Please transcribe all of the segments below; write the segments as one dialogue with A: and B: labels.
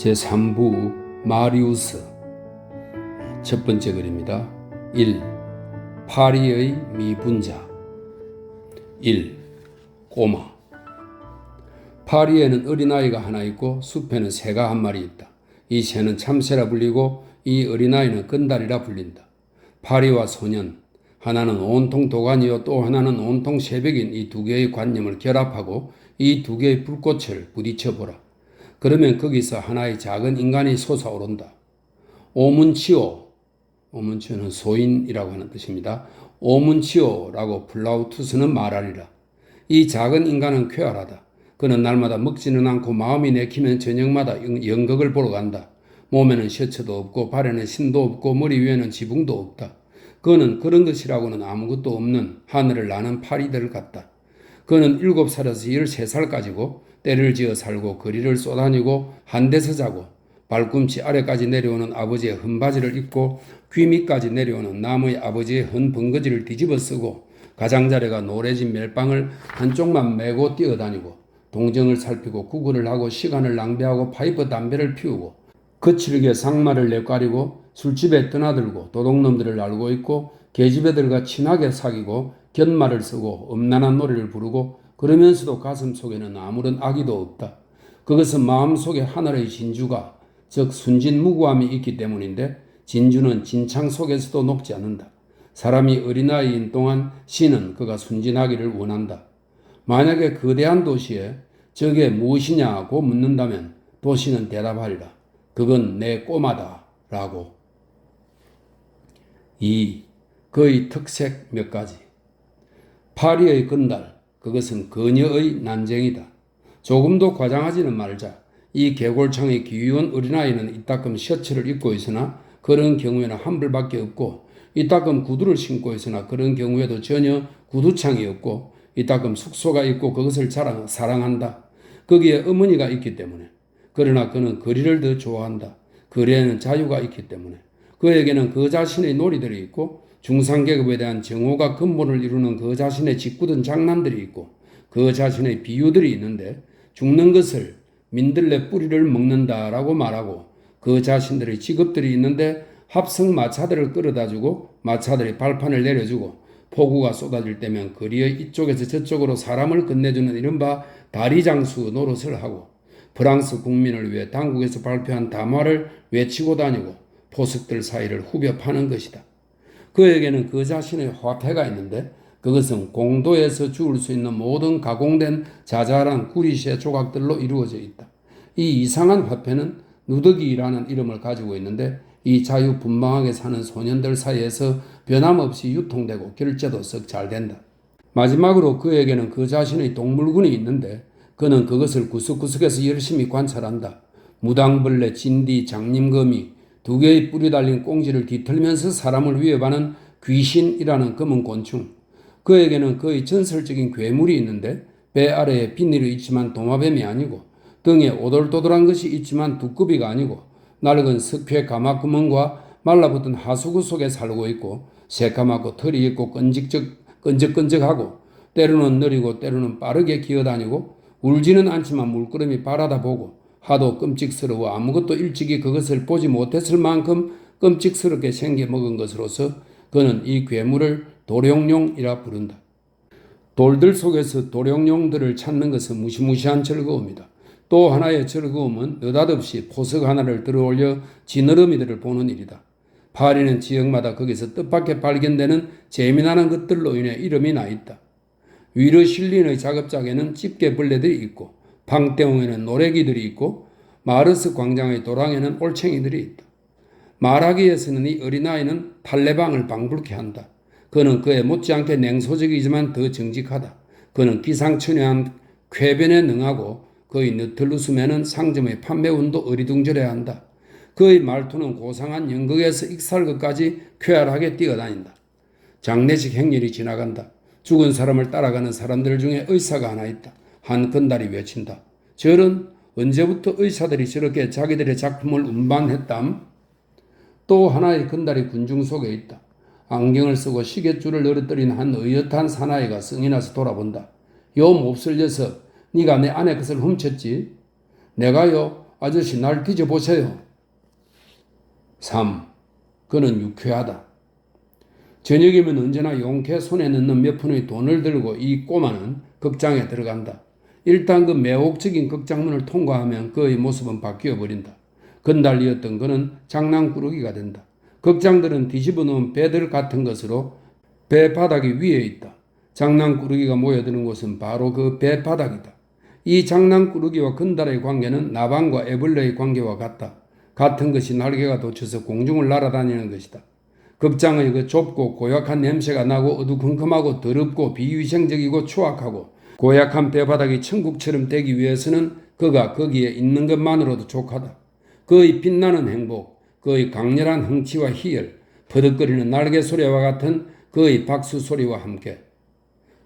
A: 제3부 마리우스. 첫 번째 글입니다. 1. 파리의 미분자. 1. 꼬마. 파리에는 어린아이가 하나 있고 숲에는 새가 한 마리 있다. 이 새는 참새라 불리고 이 어린아이는 건달이라 불린다. 파리와 소년, 하나는 온통 도가니요 또 하나는 온통 새벽인 이 두 개의 관념을 결합하고 이 두 개의 불꽃을 부딪혀보라. 그러면 거기서 하나의 작은 인간이 솟아오른다. 오문치오, 오문치오는 소인이라고 하는 뜻입니다. 오문치오라고 플라우투스는 말하리라. 이 작은 인간은 쾌활하다. 그는 날마다 먹지는 않고 마음이 내키면 저녁마다 연극을 보러 간다. 몸에는 셔츠도 없고 발에는 신도 없고 머리 위에는 지붕도 없다. 그는 그런 것이라고는 아무것도 없는 하늘을 나는 파리들 같다. 그는 7살에서 13살까지고 때를 지어 살고 거리를 쏘다니고 한 데서 자고 발꿈치 아래까지 내려오는 아버지의 헌바지를 입고 귀 밑까지 내려오는 나무의 아버지의 헌 번거지를 뒤집어 쓰고 가장자리가 노래진 멜빵을 한쪽만 메고 뛰어다니고 동정을 살피고 구걸을 하고 시간을 낭비하고 파이프 담배를 피우고 거칠게 상말을 내까리고 술집에 떠나들고 도둑놈들을 알고 있고 계집애 들과 친하게 사귀고 견말을 쓰고 음란한 노래를 부르고 그러면서도 가슴 속에는 아무런 악의도 없다. 그것은 마음속에 하늘의 진주가 즉 순진무구함이 있기 때문인데 진주는 진창 속에서도 녹지 않는다. 사람이 어린아이인 동안 신은 그가 순진하기를 원한다. 만약에 거대한 도시에 저게 무엇이냐고 묻는다면 도시는 대답하리라. 그건 내 꼬마다 라고. 2. 그의 특색 몇 가지. 파리의 건달, 그것은 그녀의 난쟁이다. 조금도 과장하지는 말자. 이 개골창의 귀여운 어린아이는 이따금 셔츠를 입고 있으나 그런 경우에는 한 벌밖에 없고 이따금 구두를 신고 있으나 그런 경우에도 전혀 구두창이 없고 이따금 숙소가 있고 그것을 사랑한다. 거기에 어머니가 있기 때문에. 그러나 그는 거리를 더 좋아한다. 거리에는 자유가 있기 때문에. 그에게는 그 자신의 놀이들이 있고 중상계급에 대한 정오가 근본을 이루는 그 자신의 짓궂은 장난들이 있고 그 자신의 비유들이 있는데 죽는 것을 민들레 뿌리를 먹는다라고 말하고 그 자신들의 직업들이 있는데 합성 마차들을 끌어다주고 마차들이 발판을 내려주고 폭우가 쏟아질 때면 거리의 이쪽에서 저쪽으로 사람을 건네주는 이른바 다리장수 노릇을 하고 프랑스 국민을 위해 당국에서 발표한 담화를 외치고 다니고 포석들 사이를 후벼 파는 것이다. 그에게는 그 자신의 화폐가 있는데 그것은 공도에서 주울 수 있는 모든 가공된 자잘한 구리쇠 조각들로 이루어져 있다. 이 이상한 화폐는 누더기라는 이름을 가지고 있는데 이 자유분방하게 사는 소년들 사이에서 변함없이 유통되고 결제도 썩 잘 된다. 마지막으로 그에게는 그 자신의 동물군이 있는데 그는 그것을 구석구석에서 열심히 관찰한다. 무당벌레, 진디, 장님거미, 두 개의 뿔이 달린 꽁지를 뒤틀면서 사람을 위협하는 귀신이라는 검은 곤충. 그에게는 거의 전설적인 괴물이 있는데 배 아래에 비닐이 있지만 도마뱀이 아니고 등에 오돌도돌한 것이 있지만 두꺼비가 아니고 낡은 석회 가마구멍과 말라붙은 하수구 속에 살고 있고 새까맣고 털이 있고 끈적끈적하고 때로는 느리고 때로는 빠르게 기어다니고 울지는 않지만 물끄러미 바라다 보고 하도 끔찍스러워 아무것도 일찍이 그것을 보지 못했을 만큼 끔찍스럽게 생겨먹은 것으로서 그는 이 괴물을 도룡뇽이라 부른다. 돌들 속에서 도룡뇽들을 찾는 것은 무시무시한 즐거움이다. 또 하나의 즐거움은 느닷없이 포석 하나를 들어올려 지느러미들을 보는 일이다. 파리는 지역마다 거기서 뜻밖의 발견되는 재미나는 것들로 인해 이름이 나 있다. 위르 실린의 작업장에는 집게벌레들이 있고 방대홍에는 노래기들이 있고 마르스 광장의 도랑에는 올챙이들이 있다. 말하기에서는 이 어린아이는 탈레방을 방불케 한다. 그는 그에 못지않게 냉소적이지만 더 정직하다. 그는 기상천외한 쾌변에 능하고 그의 너털 웃음에는 상점의 판매운도 어리둥절해야 한다. 그의 말투는 고상한 연극에서 익살것까지 쾌활하게 뛰어다닌다. 장례식 행렬이 지나간다. 죽은 사람을 따라가는 사람들 중에 의사가 하나 있다. 한 건달이 외친다. 저런 언제부터 의사들이 저렇게 자기들의 작품을 운반했담? 또 하나의 건달이 군중 속에 있다. 안경을 쓰고 시계줄을 늘어뜨린 한 의젓한 사나이가 성이 나서 돌아본다. 요 몹쓸 녀석, 네가 내 아내 것을 훔쳤지? 내가요? 아저씨 날 뒤져보세요. 3. 그는 유쾌하다. 저녁이면 언제나 용케 손에 넣는 몇 푼의 돈을 들고 이 꼬마는 극장에 들어간다. 일단 그 매혹적인 극장문을 통과하면 그의 모습은 바뀌어 버린다. 건달이었던 그는 장난꾸러기가 된다. 극장들은 뒤집어 놓은 배들 같은 것으로 배 바닥이 위에 있다. 장난꾸러기가 모여드는 곳은 바로 그 배 바닥이다. 이 장난꾸러기와 건달의 관계는 나방과 애벌레의 관계와 같다. 같은 것이 날개가 돋쳐서 공중을 날아다니는 것이다. 극장의 그 좁고 고약한 냄새가 나고 어두컴컴하고 더럽고 비위생적이고 추악하고 고약한 배바닥이 천국처럼 되기 위해서는 그가 거기에 있는 것만으로도 족하다. 그의 빛나는 행복, 그의 강렬한 흥치와 희열, 퍼득거리는 날개 소리와 같은 그의 박수 소리와 함께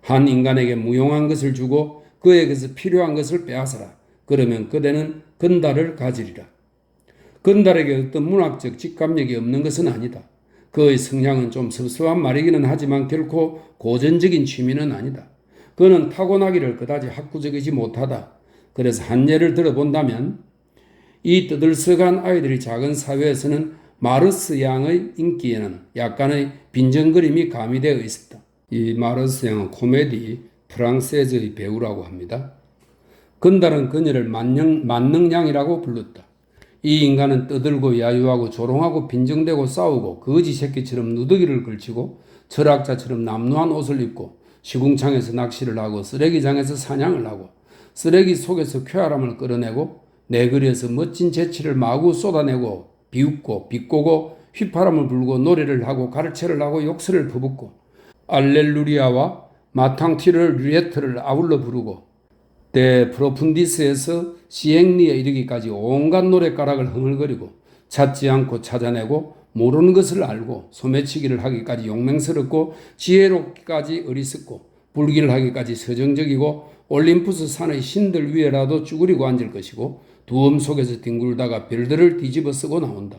A: 한 인간에게 무용한 것을 주고 그에게서 필요한 것을 빼앗아라. 그러면 그대는 건달을 가지리라. 건달에게 어떤 문학적 직감력이 없는 것은 아니다. 그의 성향은 좀 섭섭한 말이기는 하지만 결코 고전적인 취미는 아니다. 그는 타고나기를 그다지 학구적이지 못하다. 그래서 한 예를 들어본다면 이 떠들썩한 아이들이 작은 사회에서는 마르스 양의 인기에는 약간의 빈정거림이 가미되어 있었다. 이 마르스 양은 코미디 프랑세즈의 배우라고 합니다. 건달은 그녀를 만능양이라고 불렀다. 이 인간은 떠들고 야유하고 조롱하고 빈정대고 싸우고 거지 새끼처럼 누더기를 걸치고 철학자처럼 남루한 옷을 입고 시궁창에서 낚시를 하고 쓰레기장에서 사냥을 하고 쓰레기 속에서 쾌활함을 끌어내고 내거리에서 멋진 재치를 마구 쏟아내고 비웃고 비꼬고 휘파람을 불고 노래를 하고 가르체를 하고 욕설을 퍼붓고 알렐루리아와 마탕티를 류에트를 아울러 부르고 데 프로푼디스에서 시행리에 이르기까지 온갖 노랫가락을 흥얼거리고 찾지 않고 찾아내고 모르는 것을 알고 소매치기를 하기까지 용맹스럽고 지혜롭기까지 어리석고 불기를 하기까지 서정적이고 올림푸스 산의 신들 위에라도 쭈그리고 앉을 것이고 두엄 속에서 뒹굴다가 별들을 뒤집어 쓰고 나온다.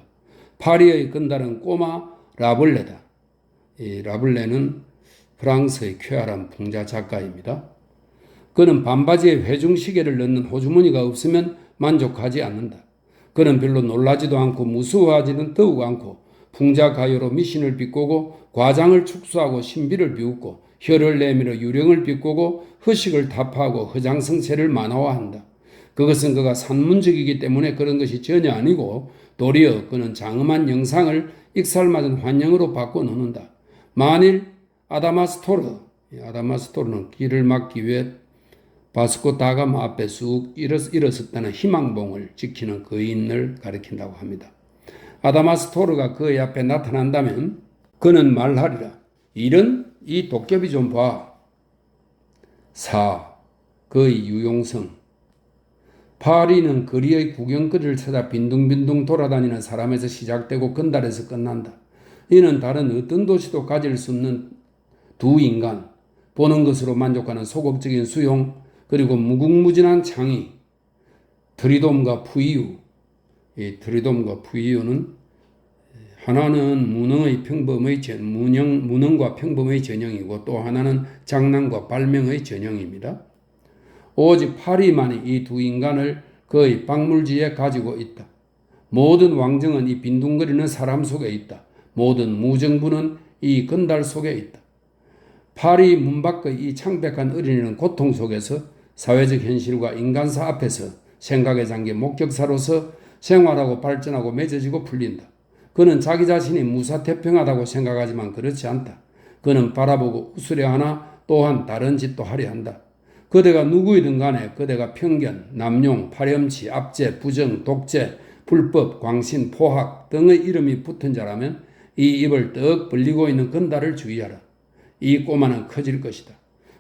A: 파리의 건달은 꼬마 라블레다. 이 라블레는 프랑스의 쾌활한 풍자 작가입니다. 그는 반바지에 회중시계를 넣는 호주머니가 없으면 만족하지 않는다. 그는 별로 놀라지도 않고 무서워하지는 더욱 않고 풍자가요로 미신을 비꼬고 과장을 축소하고 신비를 비웃고 혀를 내밀어 유령을 비꼬고 허식을 타파하고 허장성세를 만화화한다. 그것은 그가 산문적이기 때문에 그런 것이 전혀 아니고 도리어 그는 장엄한 영상을 익살맞은 환영으로 바꿔놓는다. 만일 아다마스토르는 길을 막기 위해 바스코 다가마 앞에 쑥 일어섰다는 희망봉을 지키는 거인을 가리킨다고 합니다. 아다마스토르가 그의 앞에 나타난다면 그는 말하리라. 이런 이 도깨비 좀 봐. 4. 그의 유용성. 파리는 거리의 구경거리를 찾아 빈둥빈둥 돌아다니는 사람에서 시작되고 건달에서 끝난다. 이는 다른 어떤 도시도 가질 수 없는 두 인간, 보는 것으로 만족하는 소극적인 수용, 그리고 무궁무진한 창의, 트리돔과 푸이유. 이 트리돔과 푸이유는 하나는 무능과 평범의 전형이고 또 하나는 장난과 발명의 전형입니다. 오직 파리만이 이 두 인간을 그의 박물지에 가지고 있다. 모든 왕정은 이 빈둥거리는 사람 속에 있다. 모든 무정부는 이 건달 속에 있다. 파리 문 밖의 이 창백한 어린이는 고통 속에서 사회적 현실과 인간사 앞에서 생각에 잠긴 목격사로서 생활하고 발전하고 맺어지고 풀린다. 그는 자기 자신이 무사태평하다고 생각하지만 그렇지 않다. 그는 바라보고 웃으려 하나 또한 다른 짓도 하려 한다. 그대가 누구이든 간에 그대가 편견, 남용, 파렴치, 압제, 부정, 독재, 불법, 광신, 포학 등의 이름이 붙은 자라면 이 입을 떡 벌리고 있는 건달을 주의하라. 이 꼬마는 커질 것이다.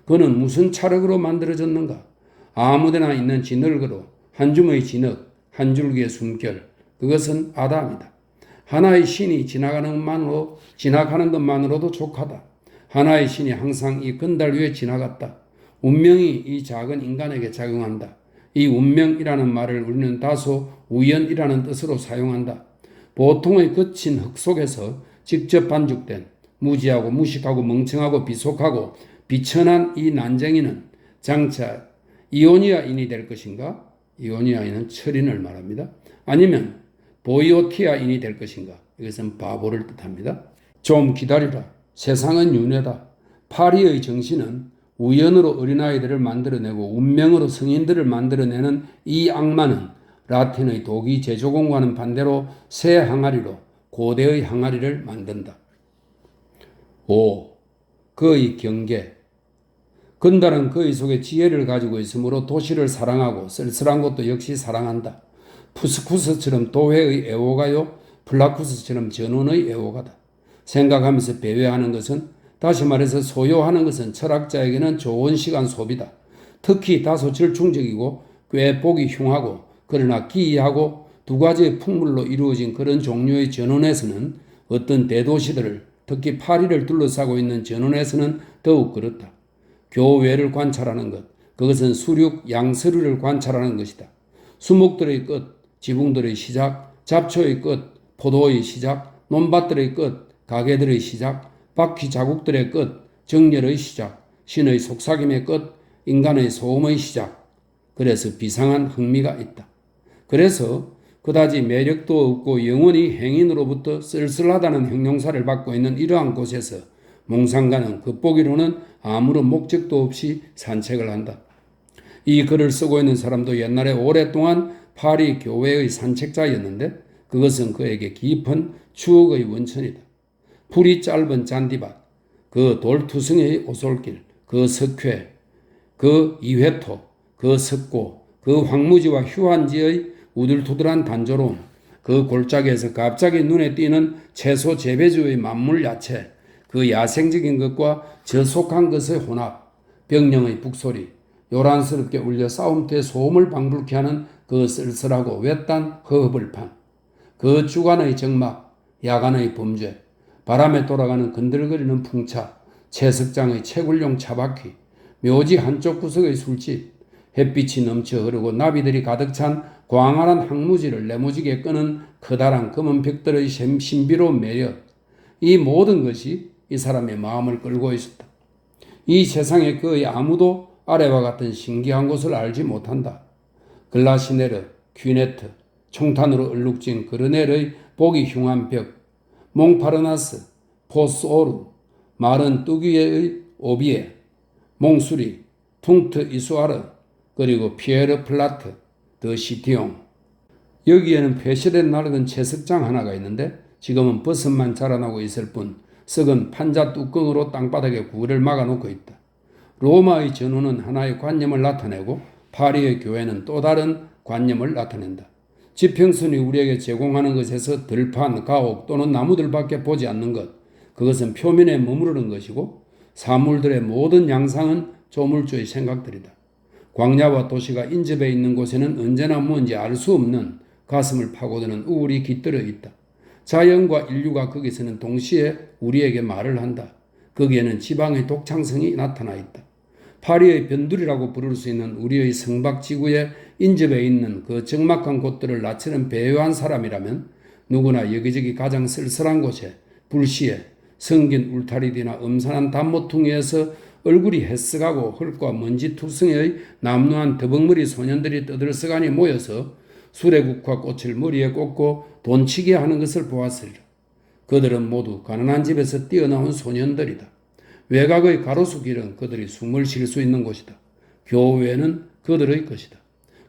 A: 그는 무슨 차력으로 만들어졌는가? 아무데나 있는 진흙으로 한 줌의 진흙, 한 줄기의 숨결, 그것은 아담이다. 하나의 신이 지나가는 것만으로도 족하다. 하나의 신이 항상 이 건달 위에 지나갔다. 운명이 이 작은 인간에게 작용한다. 이 운명이라는 말을 우리는 다소 우연이라는 뜻으로 사용한다. 보통의 거친 흙 속에서 직접 반죽된 무지하고 무식하고 멍청하고 비속하고 비천한 이 난쟁이는 장차 이오니아인이 될 것인가? 이오니아인은 철인을 말합니다. 아니면 보이오티아인이 될 것인가? 이것은 바보를 뜻합니다. 좀 기다리라. 세상은 윤회다. 파리의 정신은 우연으로 어린아이들을 만들어내고 운명으로 성인들을 만들어내는 이 악마는 라틴의 도기 제조공과는 반대로 새 항아리로 고대의 항아리를 만든다. 5. 그의 경계. 건달은 그의 속에 지혜를 가지고 있으므로 도시를 사랑하고 쓸쓸한 것도 역시 사랑한다. 푸스쿠스처럼 도회의 애호가요, 플라쿠스처럼 전원의 애호가다. 생각하면서 배회하는 것은, 다시 말해서 소요하는 것은 철학자에게는 좋은 시간 소비다. 특히 다소 절충적이고 꽤 보기 흉하고 그러나 기이하고 두 가지의 풍물로 이루어진 그런 종류의 전원에서는, 어떤 대도시들을, 특히 파리를 둘러싸고 있는 전원에서는 더욱 그렇다. 교외를 관찰하는 것, 그것은 수륙 양서류를 관찰하는 것이다. 수목들의 끝, 지붕들의 시작, 잡초의 끝, 포도의 시작, 논밭들의 끝, 가게들의 시작, 바퀴 자국들의 끝, 정열의 시작, 신의 속삭임의 끝, 인간의 소음의 시작. 그래서 비상한 흥미가 있다. 그래서 그다지 매력도 없고 영원히 행인으로부터 쓸쓸하다는 형용사를 받고 있는 이러한 곳에서 몽상가는 겉보기로는 아무런 목적도 없이 산책을 한다. 이 글을 쓰고 있는 사람도 옛날에 오랫동안 파리 교회의 산책자였는데, 그것은 그에게 깊은 추억의 원천이다. 풀이 짧은 잔디밭, 그 돌투성의 오솔길, 그 석회, 그 이회토, 그 석고, 그 황무지와 휴한지의 우들투들한 단조로움, 그 골짜기에서 갑자기 눈에 띄는 채소 재배주의 만물 야채, 그 야생적인 것과 저속한 것의 혼합, 병령의 북소리, 요란스럽게 울려 싸움터에 소음을 방불케 하는 그 쓸쓸하고 외딴 허허벌판, 그 주간의 정막, 야간의 범죄, 바람에 돌아가는 건들거리는 풍차, 채석장의 채굴용 차바퀴, 묘지 한쪽 구석의 술집, 햇빛이 넘쳐 흐르고 나비들이 가득 찬 광활한 항무지를 내모지게 끄는 커다란 검은 벽들의 신비로운 매력, 이 모든 것이 이 사람의 마음을 끌고 있었다. 이 세상에 그의 아무도 아래와 같은 신기한 것을 알지 못한다. 글라시네르, 퀴네트, 총탄으로 얼룩진 그르넬의 보기 흉한 벽, 몽파르나스, 포스오르, 마른 뚜기의 오비에, 몽수리, 퉁트 이수아르, 그리고 피에르 플라트, 더 시티용. 여기에는 폐쇄된 낡은 채석장 하나가 있는데 지금은 버섯만 자라나고 있을 뿐 썩은 판자 뚜껑으로 땅바닥에 구를 막아놓고 있다. 로마의 전후는 하나의 관념을 나타내고 파리의 교회는 또 다른 관념을 나타낸다. 지평선이 우리에게 제공하는 것에서 들판, 가옥 또는 나무들밖에 보지 않는 것, 그것은 표면에 머무르는 것이고 사물들의 모든 양상은 조물주의 생각들이다. 광야와 도시가 인접해 있는 곳에는 언제나 뭔지 알 수 없는 가슴을 파고드는 우울이 깃들어 있다. 자연과 인류가 거기서는 동시에 우리에게 말을 한다. 거기에는 지방의 독창성이 나타나 있다. 파리의 변두리라고 부를 수 있는 우리의 성박지구에 인접해 있는 그 적막한 곳들을 나처럼 배회한 사람이라면 누구나 여기저기 가장 쓸쓸한 곳에, 불시에, 성긴 울타리뒤나 음산한 단모퉁이에서 얼굴이 헬쓱하고 흙과 먼지 투성의 남루한 더벅머리 소년들이 떠들썩하니 모여서 수레국화 꽃을 머리에 꽂고 돈치기 하는 것을 보았으리라. 그들은 모두 가난한 집에서 뛰어나온 소년들이다. 외곽의 가로수길은 그들이 숨을 쉴 수 있는 곳이다. 교회는 그들의 것이다.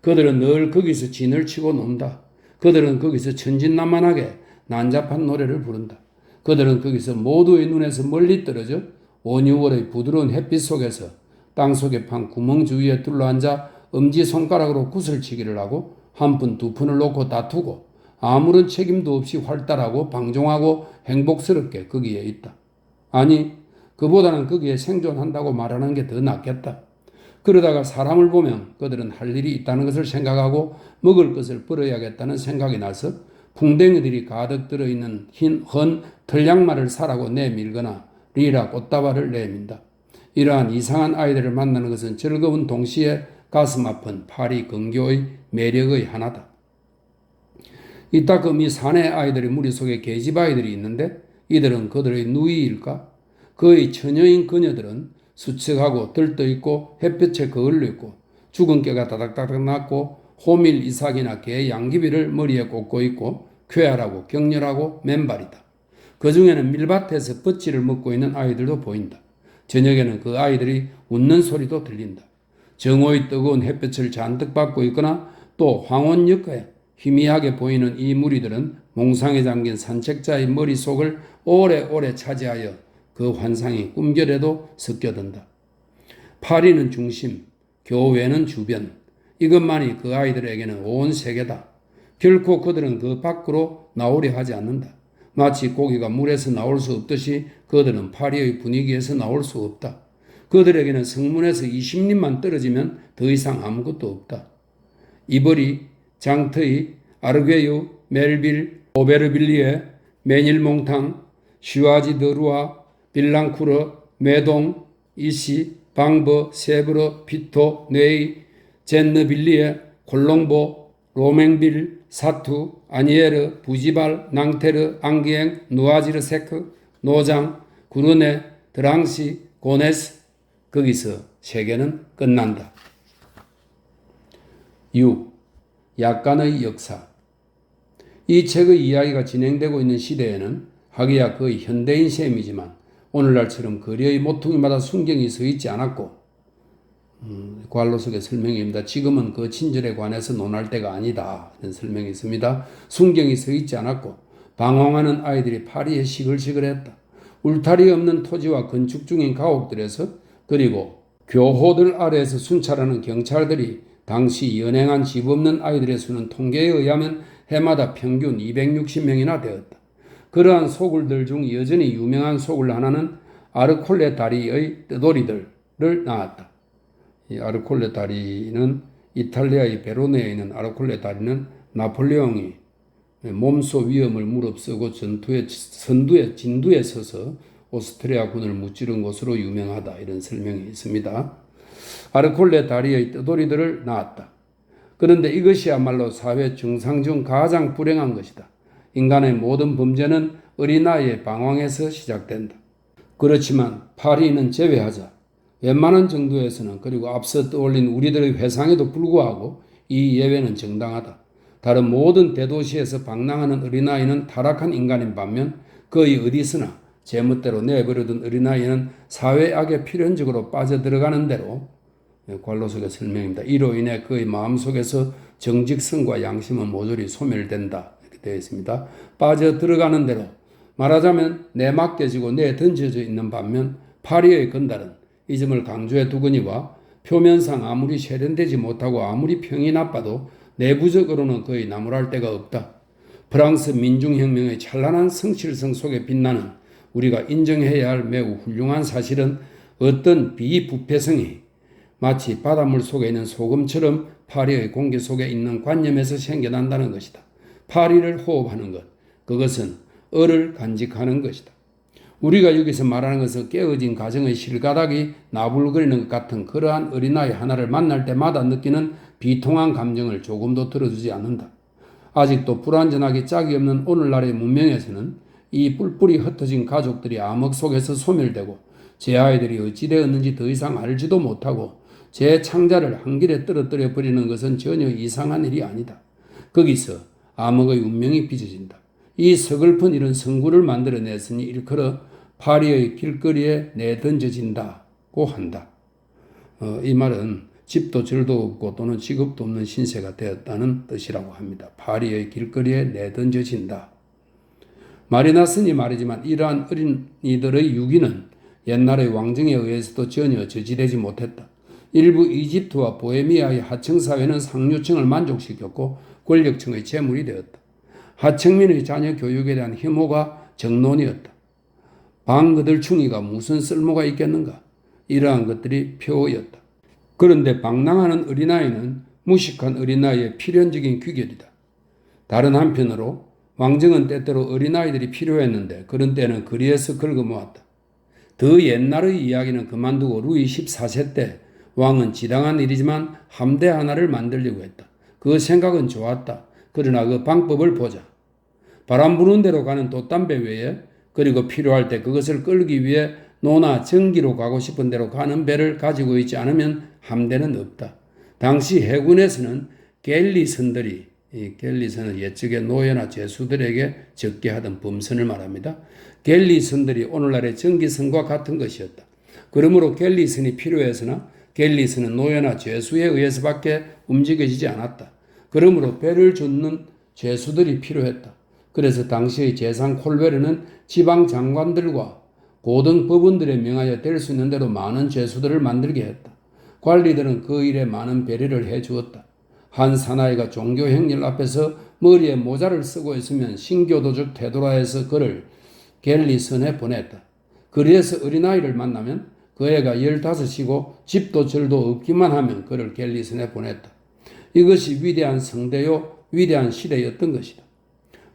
A: 그들은 늘 거기서 진을 치고 논다. 그들은 거기서 천진난만하게 난잡한 노래를 부른다. 그들은 거기서 모두의 눈에서 멀리 떨어져 5, 6월의 부드러운 햇빛 속에서 땅속에 판 구멍 주위에 둘러앉아 엄지손가락으로 구슬치기를 하고 한 푼, 두 푼을 놓고 다투고 아무런 책임도 없이 활달하고 방종하고 행복스럽게 거기에 있다. 아니, 그보다는 거기에 생존한다고 말하는 게 더 낫겠다. 그러다가 사람을 보면 그들은 할 일이 있다는 것을 생각하고 먹을 것을 벌어야겠다는 생각이 나서 풍뎅이들이 가득 들어있는 헌 털양말을 사라고 내밀거나 리라 꽃다발을 내민다. 이러한 이상한 아이들을 만나는 것은 즐거운 동시에 가슴 아픈 파리 근교의 매력의 하나다. 이따금 이 사내 아이들의 무리 속에 계집 아이들이 있는데 이들은 그들의 누이일까? 그의 처녀인 그녀들은 수척하고 들떠있고 햇볕에 거울려 있고 죽은 깨가 다닥다닥 났고 호밀, 이삭이나 개, 양귀비를 머리에 꽂고 있고 쾌활하고 격렬하고 맨발이다. 그 중에는 밀밭에서 뻗지를 먹고 있는 아이들도 보인다. 저녁에는 그 아이들이 웃는 소리도 들린다. 정오의 뜨거운 햇볕을 잔뜩 받고 있거나 또 황혼역에 희미하게 보이는 이 무리들은 몽상에 잠긴 산책자의 머릿속을 오래오래 차지하여 그 환상이 꿈결에도 섞여든다. 파리는 중심, 교회는 주변, 이것만이 그 아이들에게는 온 세계다. 결코 그들은 그 밖으로 나오려 하지 않는다. 마치 고기가 물에서 나올 수 없듯이 그들은 파리의 분위기에서 나올 수 없다. 그들에게는 성문에서 20리만 떨어지면 더 이상 아무것도 없다. 이버리, 장트이, 아르게유, 멜빌, 오베르빌리에, 메닐몽탕, 슈아지드루아, 빌랑쿠르, 메동, 이시, 방버, 세브르, 피토, 네이, 젠느빌리에, 콜롱보, 로맹빌, 사투, 아니에르, 부지발, 낭테르, 앙기엥, 누아지르세크, 노장, 구르네, 드랑시, 고네스. 거기서 세계는 끝난다. 6. 약간의 역사. 이 책의 이야기가 진행되고 있는 시대에는 하기야 거의 현대인 셈이지만 오늘날처럼 거리의 모퉁이마다 순경이 서 있지 않았고 관로석의 설명입니다. 지금은 그 친절에 관해서 논할 때가 아니다. 이런 설명이 있습니다. 순경이 서 있지 않았고 방황하는 아이들이 파리에 시글시글했다. 울타리 없는 토지와 건축 중인 가옥들에서 그리고 교호들 아래에서 순찰하는 경찰들이 당시 연행한 집 없는 아이들의 수는 통계에 의하면 해마다 평균 260명이나 되었다. 그러한 소굴들 중 여전히 유명한 소굴 하나는 아르콜레 다리의 뜨돌이들을 낳았다. 이 아르콜레 다리는 이탈리아의 베로네에 있는 아르콜레 다리는 나폴레옹이 몸소 위험을 무릅쓰고 진두에 서서 오스트리아 군을 무찌른 곳으로 유명하다. 이런 설명이 있습니다. 아르콜레 다리의 뜨돌이들을 낳았다. 그런데 이것이야말로 사회 정상 중 가장 불행한 것이다. 인간의 모든 범죄는 어린아이의 방황에서 시작된다. 그렇지만 파리는 제외하자 웬만한 정도에서는 그리고 앞서 떠올린 우리들의 회상에도 불구하고 이 예외는 정당하다. 다른 모든 대도시에서 방랑하는 어린아이는 타락한 인간인 반면 거의 어디서나 제멋대로 내버려둔 어린아이는 사회악에 필연적으로 빠져들어가는 대로 관로석의 설명입니다. 이로 인해 그의 마음속에서 정직성과 양심은 모조리 소멸된다. 이렇게 되어 있습니다. 빠져들어가는 대로 말하자면 내맡겨지고 내던져져 있는 반면 파리의 건달은 이 점을 강조해 두거니와 표면상 아무리 세련되지 못하고 아무리 평이 나빠도 내부적으로는 거의 나무랄 데가 없다. 프랑스 민중혁명의 찬란한 성실성 속에 빛나는 우리가 인정해야 할 매우 훌륭한 사실은 어떤 비부패성이 마치 바닷물 속에 있는 소금처럼 파리의 공기 속에 있는 관념에서 생겨난다는 것이다. 파리를 호흡하는 것, 그것은 을을 간직하는 것이다. 우리가 여기서 말하는 것은 깨어진 가정의 실가닥이 나불거리는 것 같은 그러한 어린아이 하나를 만날 때마다 느끼는 비통한 감정을 조금도 들어주지 않는다. 아직도 불완전하게 짝이 없는 오늘날의 문명에서는 이 뿔뿔이 흩어진 가족들이 암흑 속에서 소멸되고 제 아이들이 어찌 되었는지 더 이상 알지도 못하고 제 창자를 한 길에 떨어뜨려 버리는 것은 전혀 이상한 일이 아니다. 거기서 암흑의 운명이 빚어진다. 이 서글픈 일은 성구를 만들어냈으니 일컬어 파리의 길거리에 내던져진다고 한다. 이 말은 집도 절도 없고 또는 직업도 없는 신세가 되었다는 뜻이라고 합니다. 파리의 길거리에 내던져진다. 말이 났으니 말이지만 이러한 어린이들의 유기는 옛날의 왕정에 의해서도 전혀 저지되지 못했다. 일부 이집트와 보헤미아의 하층사회는 상류층을 만족시켰고 권력층의 재물이 되었다. 하층민의 자녀 교육에 대한 혐오가 정론이었다. 방그들충이가 무슨 쓸모가 있겠는가? 이러한 것들이 표어였다. 그런데 방랑하는 어린아이는 무식한 어린아이의 필연적인 귀결이다. 다른 한편으로 왕정은 때때로 어린아이들이 필요했는데 그런 때는 거리에서 긁어모았다. 더 옛날의 이야기는 그만두고 루이 14세 때 왕은 지당한 일이지만 함대 하나를 만들려고 했다. 그 생각은 좋았다. 그러나 그 방법을 보자. 바람 부는 대로 가는 돛담배 외에 그리고 필요할 때 그것을 끌기 위해 노나 전기로 가고 싶은 대로 가는 배를 가지고 있지 않으면 함대는 없다. 당시 해군에서는 갤리선들이, 이 갤리선은 옛적의 노예나 죄수들에게 적게 하던 범선을 말합니다. 갤리선들이 오늘날의 전기선과 같은 것이었다. 그러므로 갤리선이 필요해서나 갤리선은 노예나 죄수에 의해서밖에 움직여지지 않았다. 그러므로 배를 줍는 죄수들이 필요했다. 그래서 당시의 재상 콜베르는 지방 장관들과 고등 법원들에 명하여 될 수 있는 대로 많은 죄수들을 만들게 했다. 관리들은 그 일에 많은 배려를 해 주었다. 한 사나이가 종교 행렬 앞에서 머리에 모자를 쓰고 있으면 신교도적 태도라 해서 그를 갤리선에 보냈다. 그래서 어린아이를 만나면 그 애가 15이고 집도 절도 없기만 하면 그를 갤리선에 보냈다. 이것이 위대한 성대요 위대한 시대였던 것이다.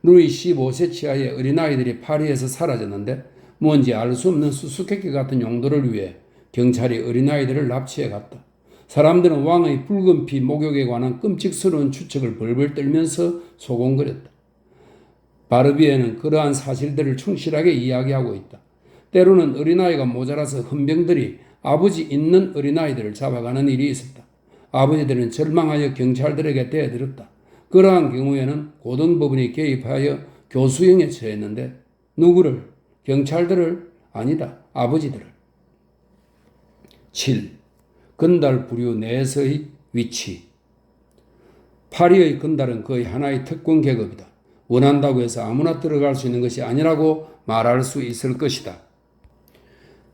A: 루이 15세 치하의 어린아이들이 파리에서 사라졌는데 뭔지 알 수 없는 수수께끼 같은 용도를 위해 경찰이 어린아이들을 납치해 갔다. 사람들은 왕의 붉은 피 목욕에 관한 끔찍스러운 추측을 벌벌 떨면서 소곤거렸다. 바르비에는 그러한 사실들을 충실하게 이야기하고 있다. 때로는 어린아이가 모자라서 헌병들이 아버지 있는 어린아이들을 잡아가는 일이 있었다. 아버지들은 절망하여 경찰들에게 대들었다. 그러한 경우에는 고등법원이 개입하여 교수형에 처했는데 누구를? 경찰들을? 아니다. 아버지들을. 7. 건달 부류 내에서의 위치. 파리의 건달은 거의 하나의 특권 계급이다. 원한다고 해서 아무나 들어갈 수 있는 것이 아니라고 말할 수 있을 것이다.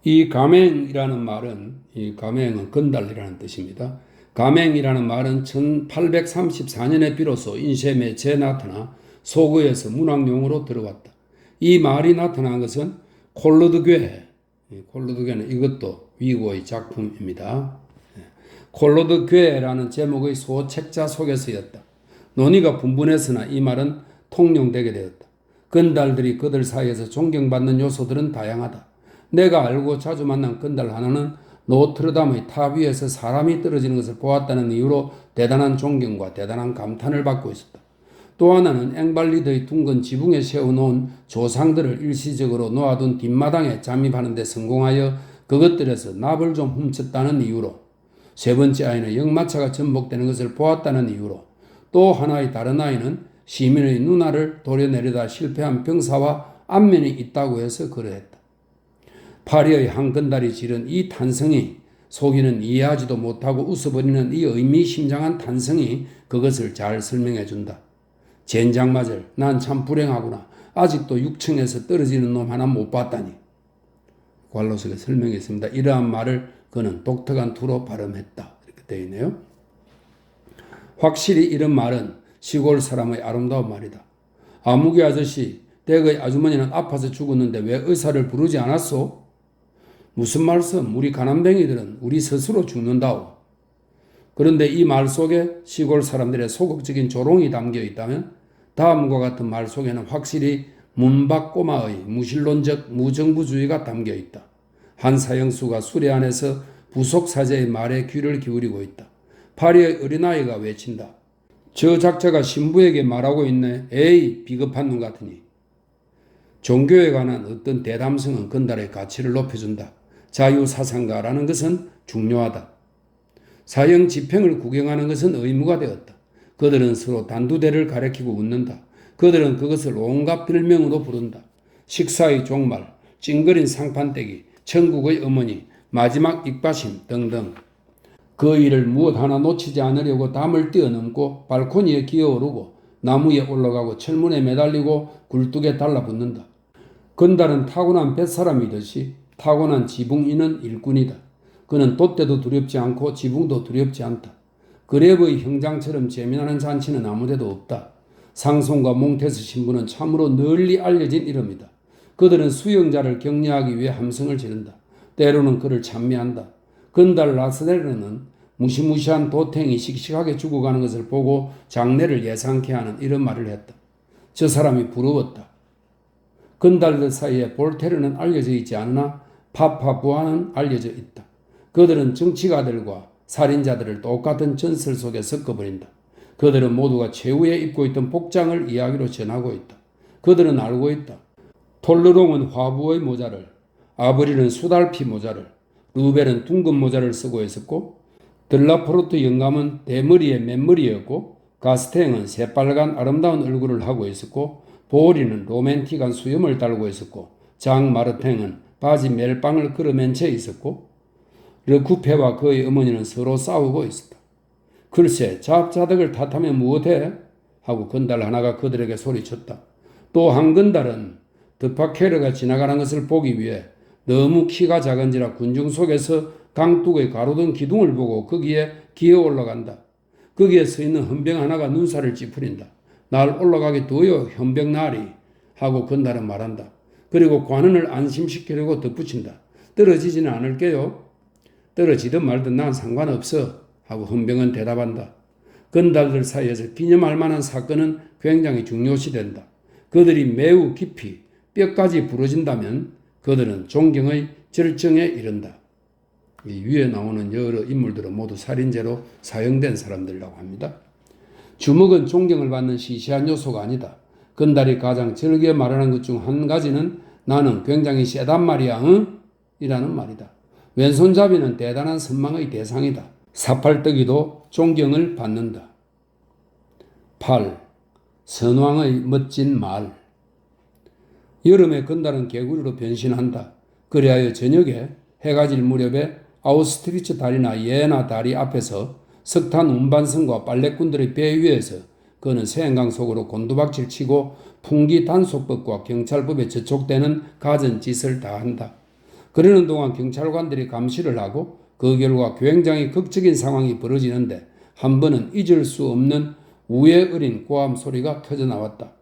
A: 이 가맹이라는 말은, 이 가맹은 건달이라는 뜻입니다. 가맹이라는 말은 1834년에 비로소 인쇄 매체에 나타나 소거에서 문학용어로 들어왔다. 이 말이 나타난 것은 콜로드괴, 콜로드괴는 이것도 위고의 작품입니다. 콜로드괴라는 제목의 소책자 속에서였다. 논의가 분분했으나 이 말은 통용되게 되었다. 건달들이 그들 사이에서 존경받는 요소들은 다양하다. 내가 알고 자주 만난 건달 하나는 노트르담의 탑 위에서 사람이 떨어지는 것을 보았다는 이유로 대단한 존경과 대단한 감탄을 받고 있었다. 또 하나는 앵발리드의 둥근 지붕에 세워놓은 조상들을 일시적으로 놓아둔 뒷마당에 잠입하는 데 성공하여 그것들에서 납을 좀 훔쳤다는 이유로, 세 번째 아이는 역마차가 전복되는 것을 보았다는 이유로, 또 하나의 다른 아이는 시민의 누나를 도려내려다 실패한 병사와 안면이 있다고 해서 그러했다. 파리의 한 건달이 지른 이 탄성이, 속이는 이해하지도 못하고 웃어버리는 이 의미심장한 탄성이 그것을 잘 설명해준다. 젠장맞을, 난 참 불행하구나. 아직도 6층에서 떨어지는 놈 하나 못 봤다니. 관로석에 설명했습니다. 이러한 말을 그는 독특한 투로 발음했다. 이렇게 되어 있네요. 확실히 이런 말은 시골 사람의 아름다운 말이다. 아무개 아저씨, 댁의 아주머니는 아파서 죽었는데 왜 의사를 부르지 않았소? 무슨 말씀? 우리 가난뱅이들은 우리 스스로 죽는다오. 그런데 이 말 속에 시골 사람들의 소극적인 조롱이 담겨 있다면 다음과 같은 말 속에는 확실히 문박꼬마의 무신론적 무정부주의가 담겨 있다. 한 사형수가 수레 안에서 부속사제의 말에 귀를 기울이고 있다. 파리의 어린아이가 외친다. 저 작자가 신부에게 말하고 있네. 에이, 비겁한 놈 같으니. 종교에 관한 어떤 대담성은 건달의 가치를 높여준다. 자유사상가라는 것은 중요하다. 사형 집행을 구경하는 것은 의무가 되었다. 그들은 서로 단두대를 가리키고 웃는다. 그들은 그것을 온갖 별명으로 부른다. 식사의 종말, 찡그린 상판떼기, 천국의 어머니, 마지막 입가심 등등. 그 일을 무엇 하나 놓치지 않으려고 담을 뛰어넘고 발코니에 기어오르고 나무에 올라가고 철문에 매달리고 굴뚝에 달라붙는다. 건달은 타고난 뱃사람이듯이 타고난 지붕이는 일꾼이다. 그는 돛대도 두렵지 않고 지붕도 두렵지 않다. 그레브의 형장처럼 재미나는 잔치는 아무데도 없다. 상송과 몽테스 신부는 참으로 널리 알려진 이름이다. 그들은 수영자를 격려하기 위해 함성을 지른다. 때로는 그를 찬미한다. 건달 라스네르는 무시무시한 도탱이 씩씩하게 죽어가는 것을 보고 장례를 예상케 하는 이런 말을 했다. 저 사람이 부러웠다. 건달들 사이에 볼테르는 알려져 있지 않으나 파파부아는 알려져 있다. 그들은 정치가들과 살인자들을 똑같은 전설 속에 섞어버린다. 그들은 모두가 최후에 입고 있던 복장을 이야기로 전하고 있다. 그들은 알고 있다. 톨르롱은 화부의 모자를, 아브릴은 수달피 모자를, 루벨은 둥근 모자를 쓰고 있었고, 들라포르트 영감은 대머리에 맨머리였고, 가스탱은 새빨간 아름다운 얼굴을 하고 있었고 보리는 로맨틱한 수염을 달고 있었고 장 마르탱은 바지 멜빵을 끌어맨 채 있었고 르쿠페와 그의 어머니는 서로 싸우고 있었다. 글쎄 잡자덕을 탓하면 무엇해? 하고 건달 하나가 그들에게 소리쳤다. 또 한 건달은 드파케르가 지나가는 것을 보기 위해 너무 키가 작은지라 군중 속에서 강둑의 가로등 기둥을 보고 거기에 기어 올라간다. 거기에 서 있는 헌병 하나가 눈살을 찌푸린다. 날 올라가게 둬요 현병나리 하고 건달은 말한다. 그리고 관원을 안심시키려고 덧붙인다. 떨어지지는 않을게요. 떨어지든 말든 난 상관없어 하고 헌병은 대답한다. 건달들 사이에서 기념할 만한 사건은 굉장히 중요시된다. 그들이 매우 깊이 뼈까지 부러진다면 그들은 존경의 절정에 이른다. 이 위에 나오는 여러 인물들은 모두 살인죄로 사형된 사람들이라고 합니다. 주먹은 존경을 받는 시시한 요소가 아니다. 건달이 가장 즐겨 말하는 것 중 한 가지는 나는 굉장히 세단 말이야, 응? 이라는 말이다. 왼손잡이는 대단한 선망의 대상이다. 사팔뜨기도 존경을 받는다. 8. 선왕의 멋진 말. 여름에 건달은 개구리로 변신한다. 그리하여 저녁에 해가 질 무렵에 아우스트리츠 다리나 예나 다리 앞에서 석탄 운반선과 빨래꾼들의 배 위에서 그는 세행강 속으로 곤두박질 치고 풍기 단속법과 경찰법에 저촉되는 갖은 짓을 다 한다. 그러는 동안 경찰관들이 감시를 하고 그 결과 굉장히 극적인 상황이 벌어지는데 한 번은 잊을 수 없는 우에 어린 고함 소리가 터져나왔다.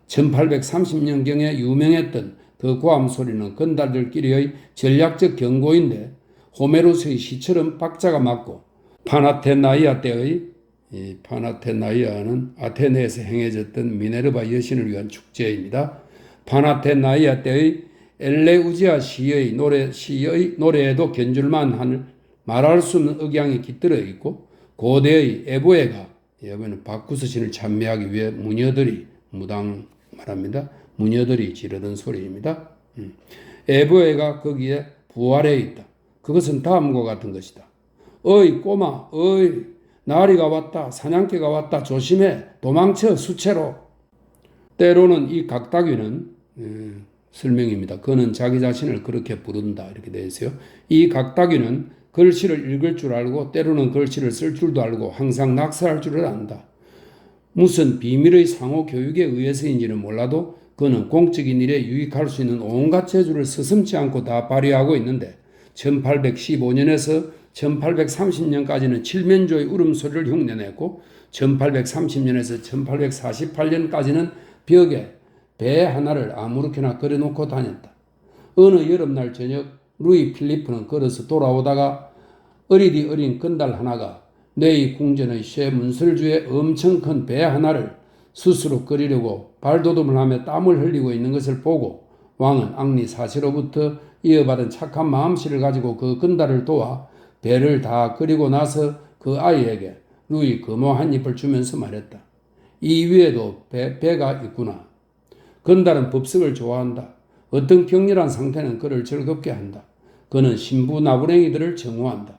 A: 1830년경에 유명했던 그 고함 소리는 건달들끼리의 전략적 경고인데 호메로스의 시처럼 박자가 맞고 파나테나이아 때의 파나테나이아는 아테네에서 행해졌던 미네르바 여신을 위한 축제입니다. 파나테나이아 때의 엘레우지아 시의 노래에도 견줄만 한 말할 수 없는 억양이 깃들어 있고 고대의 에보에가 여기는 바쿠스 신을 찬미하기 위해 무녀들이 무당 말합니다. 무녀들이 지르던 소리입니다. 에보에가 거기에 부활해 있다. 그것은 다음과 같은 것이다. 어이 꼬마, 어이 나리가 왔다. 사냥개가 왔다. 조심해. 도망쳐 수채로. 때로는 이 각다귀는 설명입니다. 그는 자기 자신을 그렇게 부른다. 이렇게 되어 있어요. 이 각다귀는 글씨를 읽을 줄 알고 때로는 글씨를 쓸 줄도 알고 항상 낙서할 줄을 안다. 무슨 비밀의 상호 교육에 의해서인지는 몰라도 그는 공적인 일에 유익할 수 있는 온갖 재주를 서슴지 않고 다 발휘하고 있는데 1815년에서 1830년까지는 칠면조의 울음소리를 흉내냈고 1830년에서 1848년까지는 벽에 배 하나를 아무렇게나 그려놓고 다녔다. 어느 여름날 저녁 루이 필리프는 걸어서 돌아오다가 어리디 어린 건달 하나가 네이 궁전의 쇠문설주에 엄청 큰 배 하나를 스스로 끓이려고 발돋움을 하며 땀을 흘리고 있는 것을 보고 왕은 앙리 사시로부터 이어받은 착한 마음씨를 가지고 그 건달을 도와 배를 다 끓이고 나서 그 아이에게 루이 금호 한 입을 주면서 말했다. 이 위에도 배가 있구나. 건달은 법석을 좋아한다. 어떤 격렬한 상태는 그를 즐겁게 한다. 그는 신부 나부랭이들을 정오한다.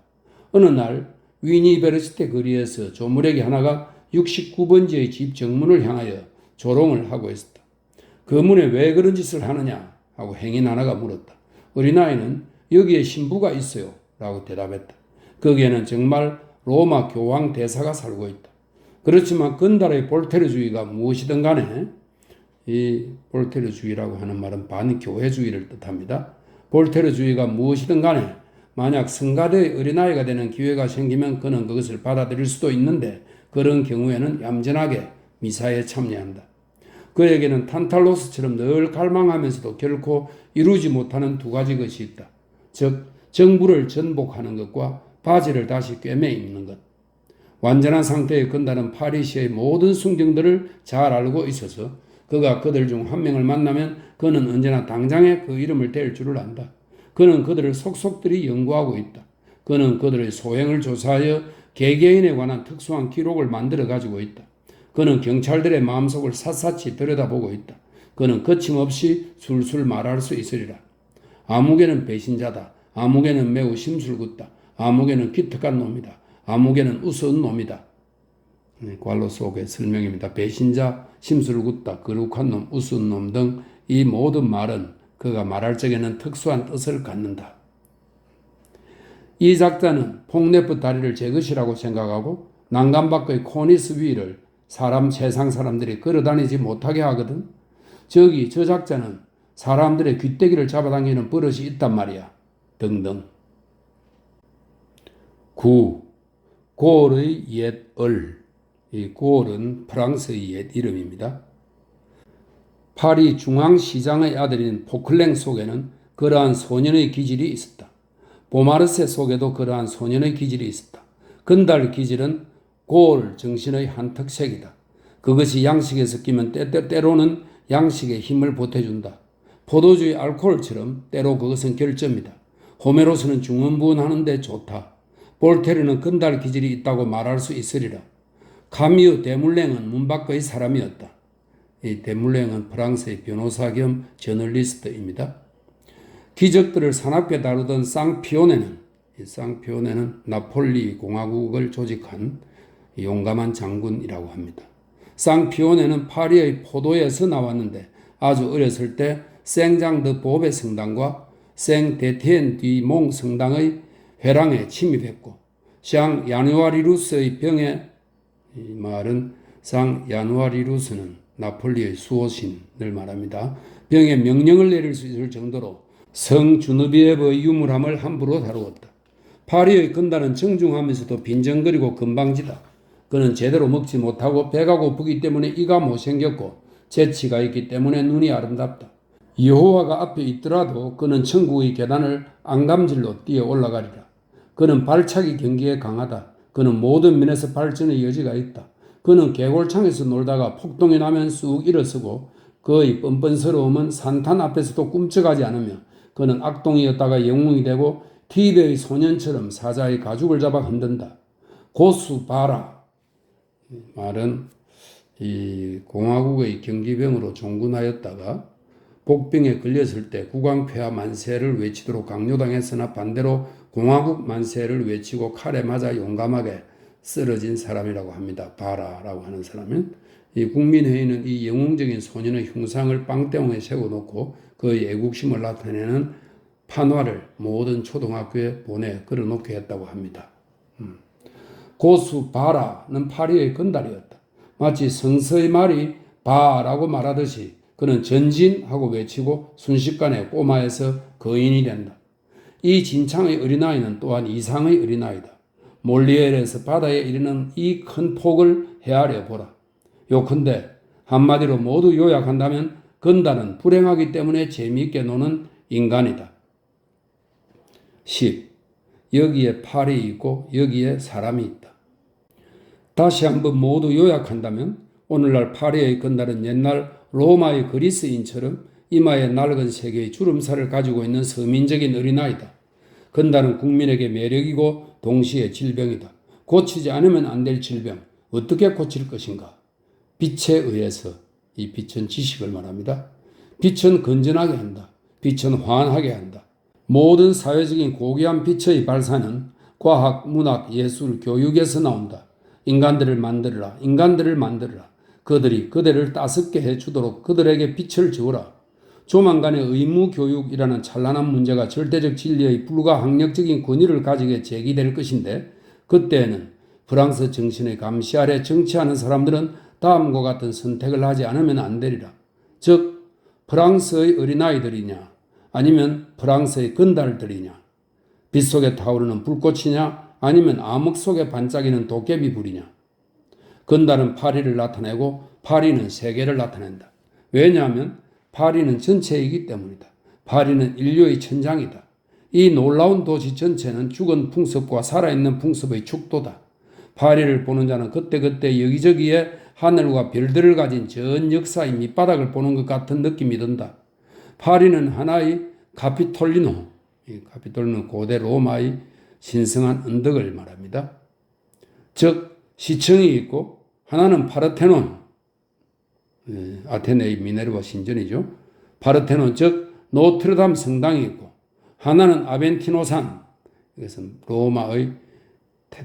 A: 어느 날 위니베르시테 거리에서 조무래기 하나가 69번지의 집 정문을 향하여 조롱을 하고 있었다. 그 문에 왜 그런 짓을 하느냐 하고 행인 하나가 물었다. 어린아이는 여기에 신부가 있어요 라고 대답했다. 거기에는 정말 로마 교황 대사가 살고 있다. 그렇지만 건달의 볼테르주의가 무엇이든 간에 이 볼테르주의라고 하는 말은 반교회주의를 뜻합니다. 볼테르주의가 무엇이든 간에 만약 성가대의 어린아이가 되는 기회가 생기면 그는 그것을 받아들일 수도 있는데 그런 경우에는 얌전하게 미사에 참여한다. 그에게는 탄탈로스처럼 늘 갈망하면서도 결코 이루지 못하는 두 가지 것이 있다. 즉 정부를 전복하는 것과 바지를 다시 꿰매 입는 것. 완전한 상태의 건달은 파리시의 모든 순경들을 잘 알고 있어서 그가 그들 중 한 명을 만나면 그는 언제나 당장에 그 이름을 댈 줄을 안다. 그는 그들을 속속들이 연구하고 있다. 그는 그들의 소행을 조사하여 개개인에 관한 특수한 기록을 만들어 가지고 있다. 그는 경찰들의 마음속을 샅샅이 들여다보고 있다. 그는 거침없이 술술 말할 수 있으리라. 아무개는 배신자다. 아무개는 매우 심술궂다. 아무개는 기특한 놈이다. 아무개는 우스운 놈이다. 괄호 속의 설명입니다. 배신자, 심술 굽다, 거룩한 놈, 우스운 놈 등 이 모든 말은 그가 말할 적에는 특수한 뜻을 갖는다. 이 작자는 폭네프 다리를 제 것이라고 생각하고 난간 밖의 코니스 위를 세상 사람들이 걸어다니지 못하게 하거든. 저기 저 작자는 사람들의 귀때기를 잡아당기는 버릇이 있단 말이야. 등등. 9. 고을의 옛 얼. 이 고을은 프랑스의 옛 이름입니다. 파리 중앙시장의 아들인 포클랭 속에는 그러한 소년의 기질이 있었다. 보마르세 속에도 그러한 소년의 기질이 있었다. 건달 기질은 고을 정신의 한 특색이다. 그것이 양식에 섞이면 때로는 양식에 힘을 보태준다. 포도주의 알코올처럼 때로 그것은 결점이다. 호메로스는 중언부언하는 데 좋다. 볼테르는 건달 기질이 있다고 말할 수 있으리라. 카미유 데물랭은 문 밖의 사람이었다. 이 데물랭은 프랑스의 변호사 겸 저널리스트입니다. 귀족들을 사납게 다루던 쌍피오네는 나폴리 공화국을 조직한 용감한 장군이라고 합니다. 쌍피오네는 파리의 포도에서 나왔는데 아주 어렸을 때 생장 드 보베 성당과 생 데티엔 디 몽 성당의 회랑에 침입했고 상 야누아리루스의 병에 이 말은 상 야누아리루스는 나폴리의 수호신을 말합니다. 병에 명령을 내릴 수 있을 정도로 성 주누비에브의 유물함을 함부로 다루었다. 파리의 건달은 정중하면서도 빈정거리고 건방지다. 그는 제대로 먹지 못하고 배가 고프기 때문에 이가 못생겼고 재치가 있기 때문에 눈이 아름답다. 여호와가 앞에 있더라도 그는 천국의 계단을 안감질로 뛰어 올라가리라. 그는 발차기 경기에 강하다. 그는 모든 면에서 발전의 여지가 있다. 그는 개골창에서 놀다가 폭동이 나면 쑥 일어서고 그의 뻔뻔스러움은 산탄 앞에서도 꿈쩍하지 않으며 그는 악동이었다가 영웅이 되고 티베의 소년처럼 사자의 가죽을 잡아 흔든다. 고수 바라 말은 이 공화국의 경기병으로 종군하였다가 복병에 걸렸을 때 국왕폐하 만세를 외치도록 강요당했으나 반대로 공화국 만세를 외치고 칼에 맞아 용감하게 쓰러진 사람이라고 합니다. 바라라고 하는 사람은 이 국민회의는 이 영웅적인 소년의 흉상을 빵대웅에 세워놓고 그의 애국심을 나타내는 판화를 모든 초등학교에 보내 걸어놓게 했다고 합니다. 고수 바라는 파리의 건달이었다. 마치 성서의 말이 바라고 말하듯이 그는 전진하고 외치고 순식간에 꼬마에서 거인이 된다. 이 진창의 어린아이는 또한 이상의 어린아이다. 몰리엘에서 바다에 이르는 이 큰 폭을 헤아려 보라. 요컨대 한마디로 모두 요약한다면 건달은 불행하기 때문에 재미있게 노는 인간이다. 10. 여기에 팔이 있고 여기에 사람이 있다. 다시 한번 모두 요약한다면 오늘날 파리의 건달은 옛날 로마의 그리스인처럼 이마에 낡은 세계의 주름살을 가지고 있는 서민적인 어린아이다. 건달은 국민에게 매력이고 동시에 질병이다. 고치지 않으면 안 될 질병. 어떻게 고칠 것인가? 빛에 의해서. 이 빛은 지식을 말합니다. 빛은 건전하게 한다. 빛은 환하게 한다. 모든 사회적인 고귀한 빛의 발산은 과학, 문학, 예술, 교육에서 나온다. 인간들을 만들어라. 인간들을 만들어라. 그들이 그대를 따숩게 해주도록 그들에게 빛을 주어라. 조만간에 의무교육이라는 찬란한 문제가 절대적 진리의 불가항력적인 권위를 가지게 제기될 것인데 그때에는 프랑스 정신의 감시 아래 정치하는 사람들은 다음과 같은 선택을 하지 않으면 안 되리라. 즉 프랑스의 어린아이들이냐 아니면 프랑스의 건달들이냐 빛 속에 타오르는 불꽃이냐 아니면 암흑 속에 반짝이는 도깨비 불이냐. 건달은 파리를 나타내고 파리는 세계를 나타낸다. 왜냐하면 파리는 전체이기 때문이다. 파리는 인류의 천장이다. 이 놀라운 도시 전체는 죽은 풍습과 살아있는 풍습의 축도다. 파리를 보는 자는 그때그때 여기저기에 하늘과 별들을 가진 전 역사의 밑바닥을 보는 것 같은 느낌이 든다. 파리는 하나의 카피톨리노, 카피톨리노는 고대 로마의 신성한 언덕을 말합니다. 즉 시청이 있고 하나는 파르테논, 아테네의 미네르바 신전이죠. 파르테논 즉 노트르담 성당이 있고 하나는 아벤티노산, 이것은 로마의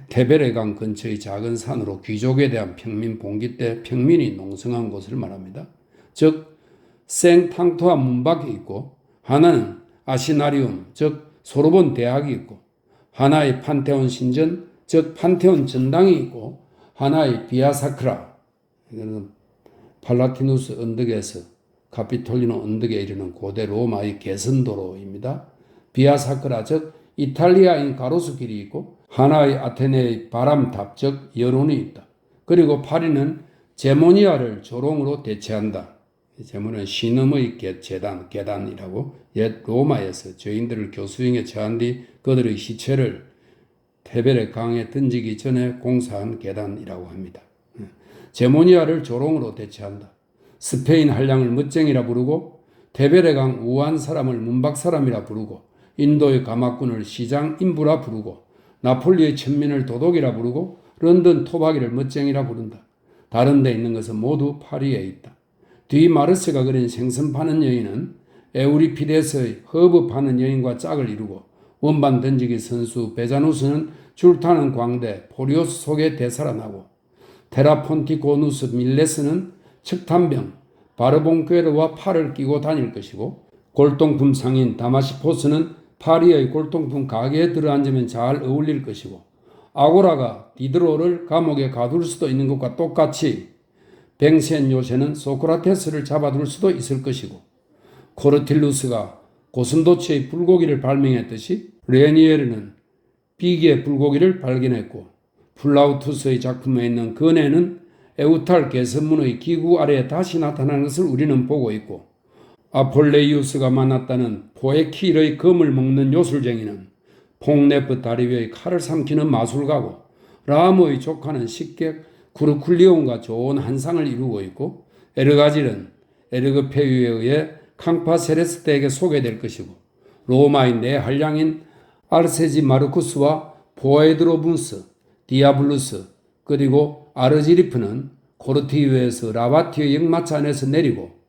A: 테베레강 근처의 작은 산으로 귀족에 대한 평민 봉기 때 평민이 농성한 곳을 말합니다. 즉 생탕토아 문밖에 있고 하나는 아시나리움 즉 소르본 대학이 있고 하나의 판테온 신전 즉 판테온 전당이 있고 하나의 비아사크라 이거는 팔라티누스 언덕에서 카피톨리노 언덕에 이르는 고대 로마의 개선도로입니다. 비아사크라 즉 이탈리아인 가로수길이 있고 하나의 아테네의 바람탑 즉 여론이 있다. 그리고 파리는 제모니아를 조롱으로 대체한다. 제모니아는 신음의 계단이라고 옛 로마에서 죄인들을 교수형에 처한 뒤 그들의 시체를 테베레 강에 던지기 전에 공사한 계단이라고 합니다. 제모니아를 조롱으로 대체한다. 스페인 한량을 멋쟁이라 부르고 테베레강 우한 사람을 문박 사람이라 부르고 인도의 가마꾼을 시장 인부라 부르고 나폴리의 천민을 도독이라 부르고 런던 토박이를 멋쟁이라 부른다. 다른 데 있는 것은 모두 파리에 있다. 뒤 마르스가 그린 생선 파는 여인은 에우리피데스의 허브 파는 여인과 짝을 이루고 원반 던지기 선수 베자누스는 줄타는 광대 포리오스 속에 되살아나고 테라폰티고누스 밀레스는 척탄병 바르봉que르와 팔을 끼고 다닐 것이고 골동품 상인 다마시포스는 파리의 골동품 가게에 들어앉으면 잘 어울릴 것이고 아고라가 디드로를 감옥에 가둘 수도 있는 것과 똑같이 뱅센 요새는 소크라테스를 잡아둘 수도 있을 것이고 코르틸루스가 고슴도치의 불고기를 발명했듯이 레니에르는 비기의 불고기를 발견했고 플라우투스의 작품에 있는 근해는 에우탈 개선문의 기구 아래에 다시 나타나는 것을 우리는 보고 있고 아폴레이우스가 만났다는 포에킬의 검을 먹는 요술쟁이는 퐁네프 다리 위의 칼을 삼키는 마술가고 라모의 조카는 식객 구르쿨리온과 좋은 한상을 이루고 있고 에르가질은 에르그페유에 의해 캉파 세레스테에게 소개될 것이고 로마의 네 한량인 아르세지 마르쿠스와 보에드로분스, 디아블루스 그리고 아르지리프는 코르티유에서 라바티의 역마차 안에서 내리고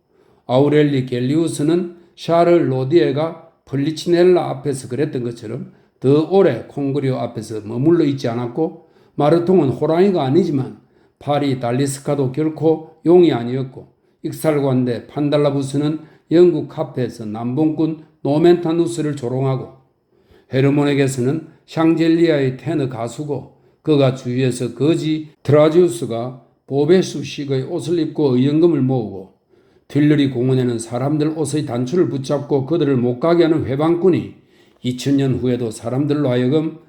A: 아우렐리 겔리우스는 샤를 로디에가 폴리치넬라 앞에서 그랬던 것처럼 더 오래 콩그리오 앞에서 머물러 있지 않았고 마르통은 호랑이가 아니지만 파리 달리스카도 결코 용이 아니었고 익살관대 판달라부스는 영국 카페에서 남봉꾼 노멘타누스를 조롱하고 헤르몬에게서는 샹젤리아의 테너 가수고 그가 주위에서 거지 트라지우스가 보베수식의 옷을 입고 의연금을 모으고 틸러리 공원에는 사람들 옷의 단추를 붙잡고 그들을 못 가게 하는 회방꾼이 2000년 후에도 사람들로 하여금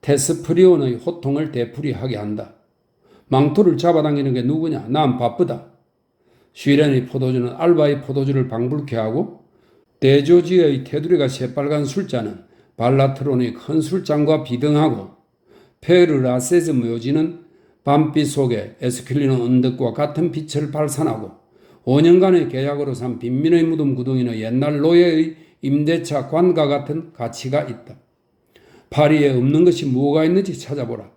A: 테스프리온의 호통을 되풀이하게 한다. 망토를 잡아당기는 게 누구냐? 난 바쁘다. 쉬렌의 포도주는 알바의 포도주를 방불케 하고 데조지의 테두리가 새빨간 술잔은 발라트론의 큰 술잔과 비등하고 페르라세즈 묘지는 밤빛 속에 에스큘리노 언덕과 같은 빛을 발산하고 5년간의 계약으로 산 빈민의 무덤 구덩이는 옛날 노예의 임대차 관과 같은 가치가 있다. 파리에 없는 것이 뭐가 있는지 찾아보라.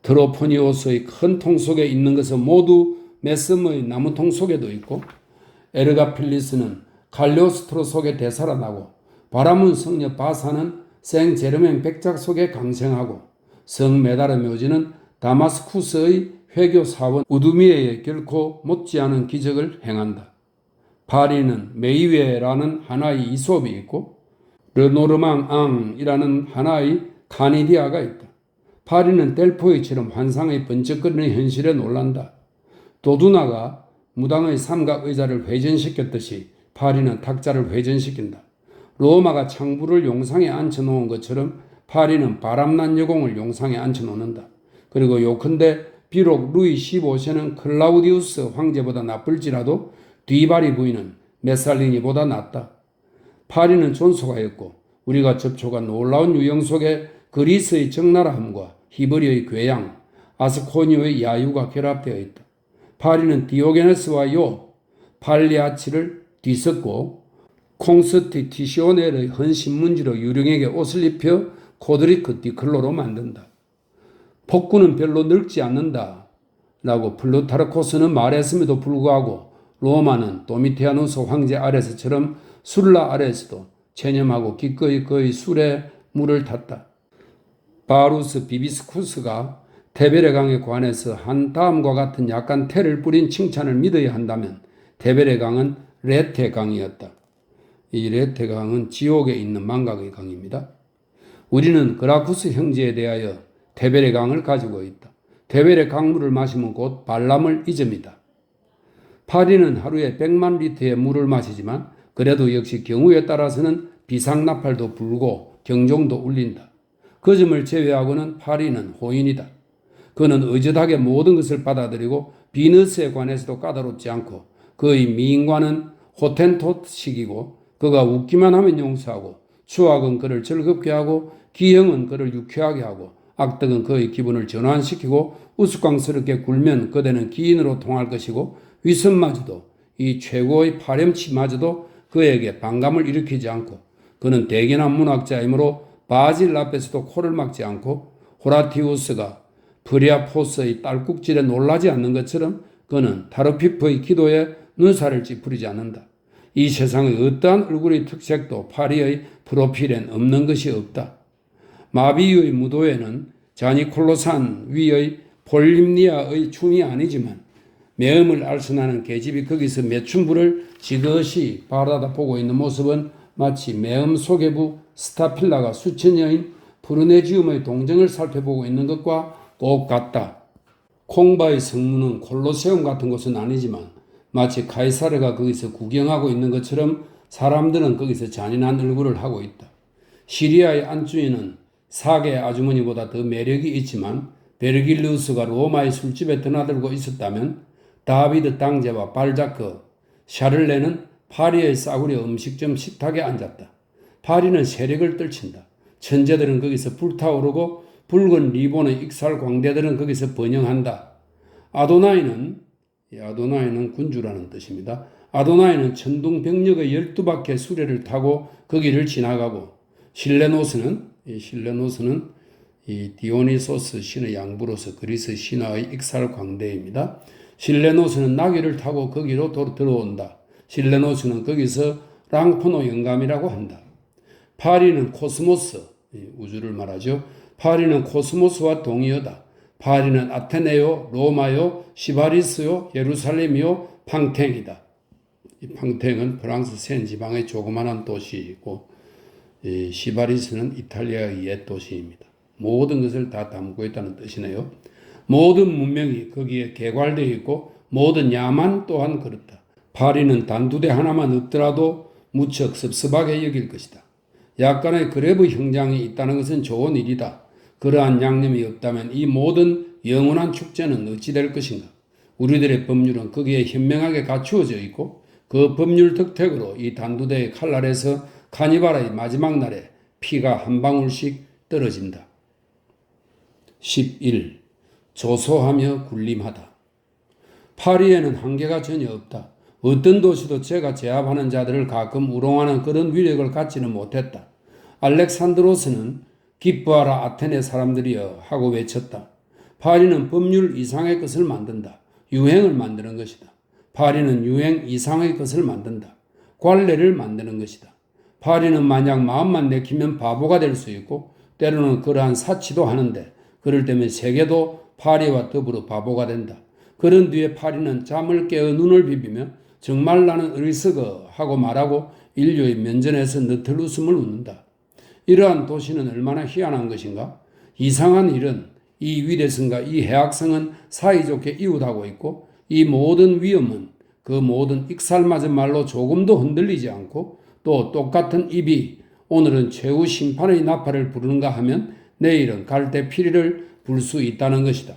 A: 드로포니오스의 큰 통 속에 있는 것은 모두 메스머의 나무통 속에도 있고 에르가필리스는 칼리오스트로 속에 되살아나고 바라문 성녀 바사는 생제르맹 백작 속에 강생하고 성 메다르 묘지는 다마스쿠스의 회교 사원 우두미에에 결코 못지않은 기적을 행한다. 파리는 메이웨라는 하나의 이솝이 있고 르노르망 앙이라는 하나의 카니디아가 있다. 파리는 델포이처럼 환상의 번쩍거리는 현실에 놀란다. 도두나가 무당의 삼각 의자를 회전시켰듯이 파리는 탁자를 회전시킨다. 로마가 창부를 용상에 앉혀놓은 것처럼 파리는 바람난 여공을 용상에 앉혀놓는다. 그리고 요컨대 비록 루이 15세는 클라우디우스 황제보다 나쁠지라도 뒤발이 부인은 메살리니보다 낫다. 파리는 존속하였고 우리가 접촉한 놀라운 유형 속에 그리스의 적나라함과 히브리의 궤양, 아스코니오의 야유가 결합되어 있다. 파리는 디오게네스와 요, 팔리아치를 뒤섞고 콩스티티시오넬의 헌신문지로 유령에게 옷을 입혀 코드리크 디클로로 만든다. 폭군은 별로 늙지 않는다 라고 플루타르코스는 말했음에도 불구하고 로마는 도미티아누스 황제 아레스처럼 술라 아레스도 체념하고 기꺼이 그의 술에 물을 탔다. 바루스 비비스쿠스가 테베레 강에 관해서 한 다음과 같은 약간 테를 뿌린 칭찬을 믿어야 한다면 테베레 강은 레테 강이었다. 이 레테 강은 지옥에 있는 망각의 강입니다. 우리는 그라쿠스 형제에 대하여 테베레 강을 가지고 있다. 테베레 강물을 마시면 곧 발람을 잊습니다. 파리는 하루에 100만 리터의 물을 마시지만 그래도 역시 경우에 따라서는 비상나팔도 불고 경종도 울린다. 그 점을 제외하고는 파리는 호인이다. 그는 의젓하게 모든 것을 받아들이고 비너스에 관해서도 까다롭지 않고 그의 미인과는 호텐토트식이고 그가 웃기만 하면 용서하고 추악은 그를 즐겁게 하고 기형은 그를 유쾌하게 하고 악덕은 그의 기분을 전환시키고 우스꽝스럽게 굴면 그대는 기인으로 통할 것이고 위선마저도 이 최고의 파렴치마저도 그에게 반감을 일으키지 않고 그는 대견한 문학자이므로 바질 앞에서도 코를 막지 않고 호라티우스가 프리아포스의 딸꾹질에 놀라지 않는 것처럼 그는 타르피프의 기도에 눈살을 찌푸리지 않는다. 이 세상의 어떠한 얼굴의 특색도 파리의 프로필엔 없는 것이 없다. 마비유의 무도회는 자니콜로산 위의 폴림니아의 춤이 아니지만 매음을 알선하는 계집이 거기서 매춘부를 지그시 바라다보고 있는 모습은 마치 매음 소개부 스타필라가 수천 여인 프르네지움의 동정을 살펴보고 있는 것과 똑같다. 콩바의 성문은 콜로세움 같은 곳은 아니지만 마치 카이사르가 거기서 구경하고 있는 것처럼 사람들은 거기서 잔인한 얼굴을 하고 있다. 시리아의 안주인은 사계 아주머니보다 더 매력이 있지만 베르길리우스가 로마의 술집에 드나들고 있었다면 다비드 당제와 발자크, 샤를레는 파리의 싸구려 음식점 식탁에 앉았다. 파리는 세력을 떨친다. 천재들은 거기서 불타오르고 붉은 리본의 익살 광대들은 거기서 번영한다. 아도나이는 군주라는 뜻입니다. 아도나이는 천둥병력의 12바퀴 수레를 타고 거기를 지나가고 실레노스는 이 디오니소스 신의 양부로서 그리스 신화의 익살 광대입니다. 실레노스는 나귀를 타고 거기로 들어온다. 실레노스는 거기서 랑포노 영감이라고 한다. 파리는 코스모스, 우주를 말하죠. 파리는 코스모스와 동의어다. 파리는 아테네요, 로마요, 시바리스요, 예루살렘이요, 팡탱이다. 이 팡탱은 프랑스 센 지방의 조그마한 도시이고 시바리스는 이탈리아의 옛 도시입니다. 모든 것을 다 담고 있다는 뜻이네요. 모든 문명이 거기에 개괄되어 있고 모든 야만 또한 그렇다. 파리는 단두대 하나만 없더라도 무척 섭섭하게 여길 것이다. 약간의 그레브 형장이 있다는 것은 좋은 일이다. 그러한 양념이 없다면 이 모든 영원한 축제는 어찌 될 것인가? 우리들의 법률은 거기에 현명하게 갖추어져 있고 그 법률 덕택으로 이 단두대의 칼날에서 카니발의 마지막 날에 피가 한 방울씩 떨어진다. 11. 조소하며 군림하다. 파리에는 한계가 전혀 없다. 어떤 도시도 제가 제압하는 자들을 가끔 우롱하는 그런 위력을 갖지는 못했다. 알렉산드로스는 기뻐하라 아테네 사람들이여 하고 외쳤다. 파리는 법률 이상의 것을 만든다. 유행을 만드는 것이다. 파리는 유행 이상의 것을 만든다. 관례를 만드는 것이다. 파리는 만약 마음만 내키면 바보가 될 수 있고 때로는 그러한 사치도 하는데 그럴 때면 세계도 파리와 더불어 바보가 된다. 그런 뒤에 파리는 잠을 깨어 눈을 비비며 정말 나는 어리석어 하고 말하고 인류의 면전에서 너틀 웃음을 웃는다. 이러한 도시는 얼마나 희한한 것인가? 이상한 일은 이 위대성과 이 해악성은 사이좋게 이웃하고 있고 이 모든 위험은 그 모든 익살맞은 말로 조금도 흔들리지 않고 또 똑같은 입이 오늘은 최후 심판의 나팔을 부르는가 하면 내일은 갈대 피리를 불 수 있다는 것이다.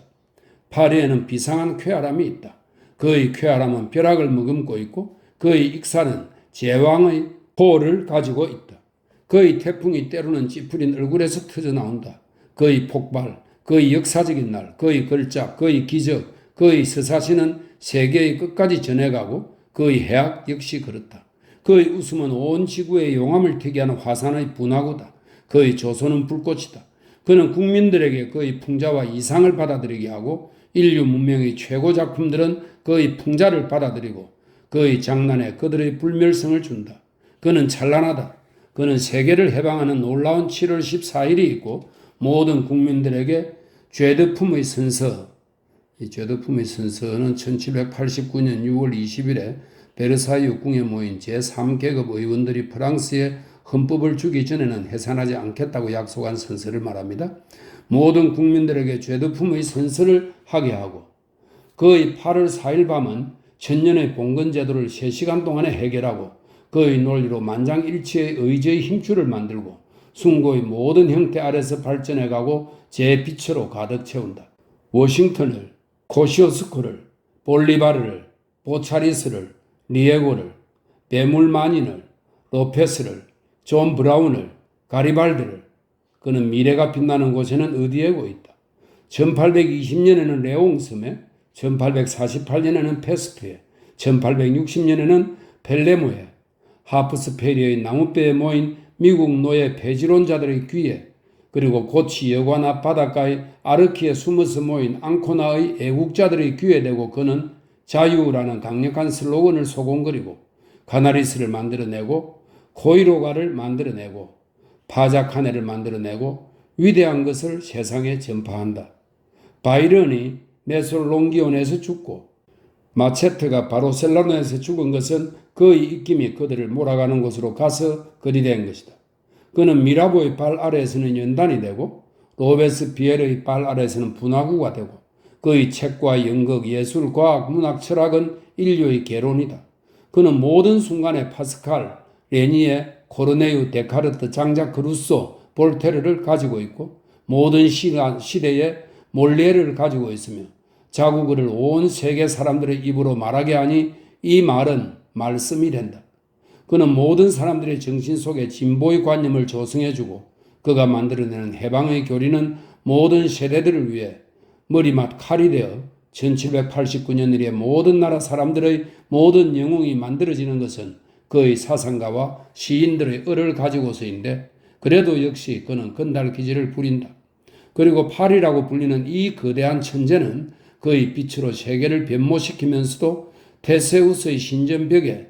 A: 파리에는 비상한 쾌활함이 있다. 그의 쾌활함은 벼락을 머금고 있고 그의 익살은 제왕의 호를 가지고 있다. 그의 태풍이 때로는 찌푸린 얼굴에서 터져나온다. 그의 폭발, 그의 역사적인 날, 그의 걸작, 그의 기적, 그의 서사시는 세계의 끝까지 전해가고 그의 해악 역시 그렇다. 그의 웃음은 온 지구에 용암을 튀게 하는 화산의 분화구다. 그의 조소는 불꽃이다. 그는 국민들에게 그의 풍자와 이상을 받아들이게 하고 인류 문명의 최고 작품들은 그의 풍자를 받아들이고 그의 장난에 그들의 불멸성을 준다. 그는 찬란하다. 그는 세계를 해방하는 놀라운 7월 14일이 있고 모든 국민들에게 죄덮음의 선서, 이 죄덮음의 선서는 1789년 6월 20일에 베르사유 궁에 모인 제3계급 의원들이 프랑스의 헌법을 주기 전에는 해산하지 않겠다고 약속한 선서를 말합니다. 모든 국민들에게 죄덮음의 선서를 하게 하고 그의 8월 4일 밤은 천년의 봉건제도를 3시간 동안에 해결하고 그의 논리로 만장일치의 의지의 힘줄을 만들고 숭고의 모든 형태 아래서 발전해가고 제 빛으로 가득 채운다. 워싱턴을, 코시오스코를, 볼리바르를, 보차리스를, 리에고를, 베물만인을, 로페스를, 존 브라운을, 가리발디를 그는 미래가 빛나는 곳에는 어디에고 있다. 1820년에는 레옹섬에, 1848년에는 페스프에, 1860년에는 펠레모에, 하프스페리의 나무뼈에 모인 미국 노예 폐지론자들의 귀에, 그리고 고치 여관 앞 바닷가의 아르키에 숨어서 모인 앙코나의 애국자들의 귀에 대고 그는 자유라는 강력한 슬로건을 소곤거리고 가나리스를 만들어내고 코이로가를 만들어내고 파자카네를 만들어내고 위대한 것을 세상에 전파한다. 바이런이 메솔롱기온에서 죽고 마체트가 바르셀로나에서 죽은 것은 그의 입김이 그들을 몰아가는 곳으로 가서 그리 된 것이다. 그는 미라보의 발 아래에서는 연단이 되고 로베스피에르의 발 아래에서는 분화구가 되고 그의 책과 연극, 예술, 과학, 문학, 철학은 인류의 개론이다. 그는 모든 순간에 파스칼, 레니에, 코르네유, 데카르트, 장작 루소, 볼테르를 가지고 있고 모든 시대에 몰리에르를 가지고 있으며 자꾸 그를 온 세계 사람들의 입으로 말하게 하니 이 말은 말씀이 된다. 그는 모든 사람들의 정신 속에 진보의 관념을 조성해주고 그가 만들어내는 해방의 교리는 모든 세대들을 위해 머리맡 칼이 되어 1789년 이래 모든 나라 사람들의 모든 영웅이 만들어지는 것은 그의 사상가와 시인들의 을을 가지고서인데 그래도 역시 그는 건달기질을 부린다. 그리고 파리라고 불리는 이 거대한 천재는 그의 빛으로 세계를 변모시키면서도 테세우스의 신전벽에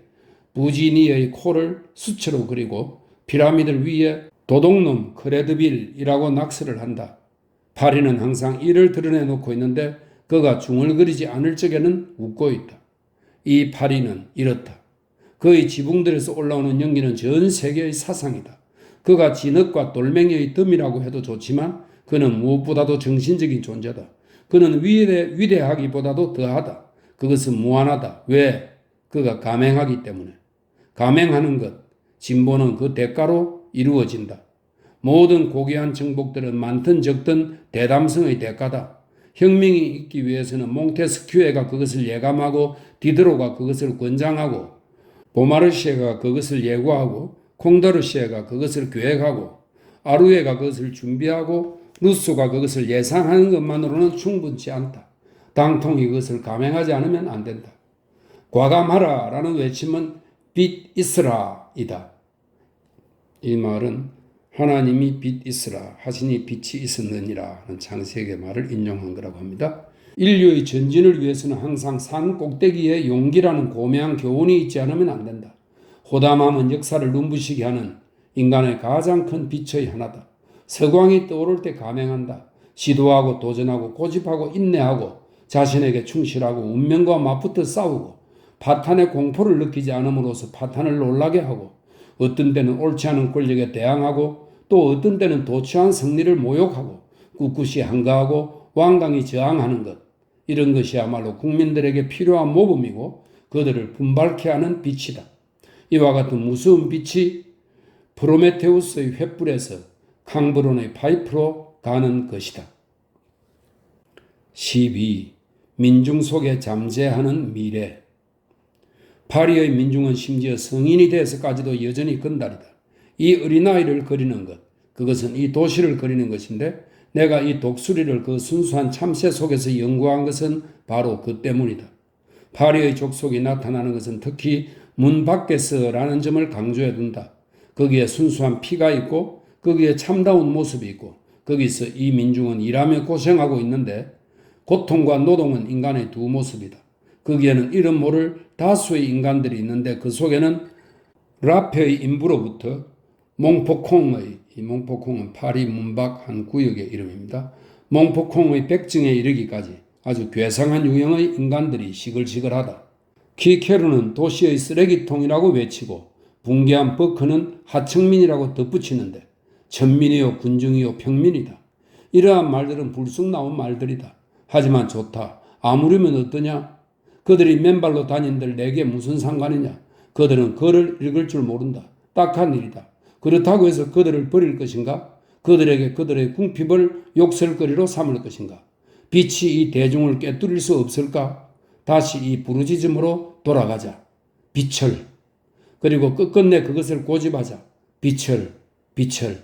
A: 부지니의 코를 수채로 그리고 피라미드 위에 도둑놈 크레드빌이라고 낙서를 한다. 파리는 항상 이를 드러내놓고 있는데 그가 중얼거리지 않을 적에는 웃고 있다. 이 파리는 이렇다. 그의 지붕들에서 올라오는 연기는 전 세계의 사상이다. 그가 진흙과 돌멩이의 덤이라고 해도 좋지만 그는 무엇보다도 정신적인 존재다. 그는 위대하기보다도 더하다. 그것은 무한하다. 왜? 그가 감행하기 때문에. 감행하는 것, 진보는 그 대가로 이루어진다. 모든 고귀한 정복들은 많든 적든 대담성의 대가다. 혁명이 있기 위해서는 몽테스큐에가 그것을 예감하고 디드로가 그것을 권장하고 보마르시에가 그것을 예고하고 콩더르시에가 그것을 계획하고 아루에가 그것을 준비하고 루소가 그것을 예상하는 것만으로는 충분치 않다. 당통이 그것을 감행하지 않으면 안 된다. 과감하라 라는 외침은 빛 있으라이다. 이 말은 하나님이 빛 있으라 하시니 빛이 있었느니라 하는 창세기의 말을 인용한 거라고 합니다. 인류의 전진을 위해서는 항상 산 꼭대기에 용기라는 고매한 교훈이 있지 않으면 안 된다. 호담함은 역사를 눈부시게 하는 인간의 가장 큰 빛의 하나다. 서광이 떠오를 때 감행한다. 시도하고 도전하고 고집하고 인내하고 자신에게 충실하고 운명과 맞붙어 싸우고 파탄의 공포를 느끼지 않음으로써 파탄을 놀라게 하고 어떤 때는 옳지 않은 권력에 대항하고 또 어떤 때는 도취한 승리를 모욕하고 꿋꿋이 한가하고 완강히 저항하는 것, 이런 것이야말로 국민들에게 필요한 모범이고 그들을 분발케 하는 빛이다. 이와 같은 무서운 빛이 프로메테우스의 횃불에서 강브론의 파이프로 가는 것이다. 12. 민중 속에 잠재하는 미래. 파리의 민중은 심지어 성인이 돼서까지도 여전히 건달이다. 이 어린아이를 그리는 것, 그것은 이 도시를 그리는 것인데 내가 이 독수리를 그 순수한 참새 속에서 연구한 것은 바로 그 때문이다. 파리의 족속이 나타나는 것은 특히 문 밖에서라는 점을 강조해 둔다. 거기에 순수한 피가 있고 거기에 참다운 모습이 있고 거기서 이 민중은 일하며 고생하고 있는데 고통과 노동은 인간의 두 모습이다. 거기에는 이름 모를 다수의 인간들이 있는데 그 속에는 라페의 인부로부터 몽포콩의 이 몽포콩은 파리 문박 한 구역의 이름입니다. 몽포콩의 백증에 이르기까지 아주 괴상한 유형의 인간들이 시글시글하다. 키케르는 도시의 쓰레기통이라고 외치고 붕괴한 버크는 하청민이라고 덧붙이는데 천민이요 군중이요 평민이다. 이러한 말들은 불쑥 나온 말들이다. 하지만 좋다. 아무르면 어떠냐? 그들이 맨발로 다닌들 내게 무슨 상관이냐? 그들은 글을 읽을 줄 모른다. 딱한 일이다. 그렇다고 해서 그들을 버릴 것인가? 그들에게 그들의 궁핍을 욕설거리로 삼을 것인가? 빛이 이 대중을 꿰뚫릴 수 없을까? 다시 이 부르짖음으로 돌아가자. 비철. 그리고 끝끝내 그것을 고집하자. 비철, 비철.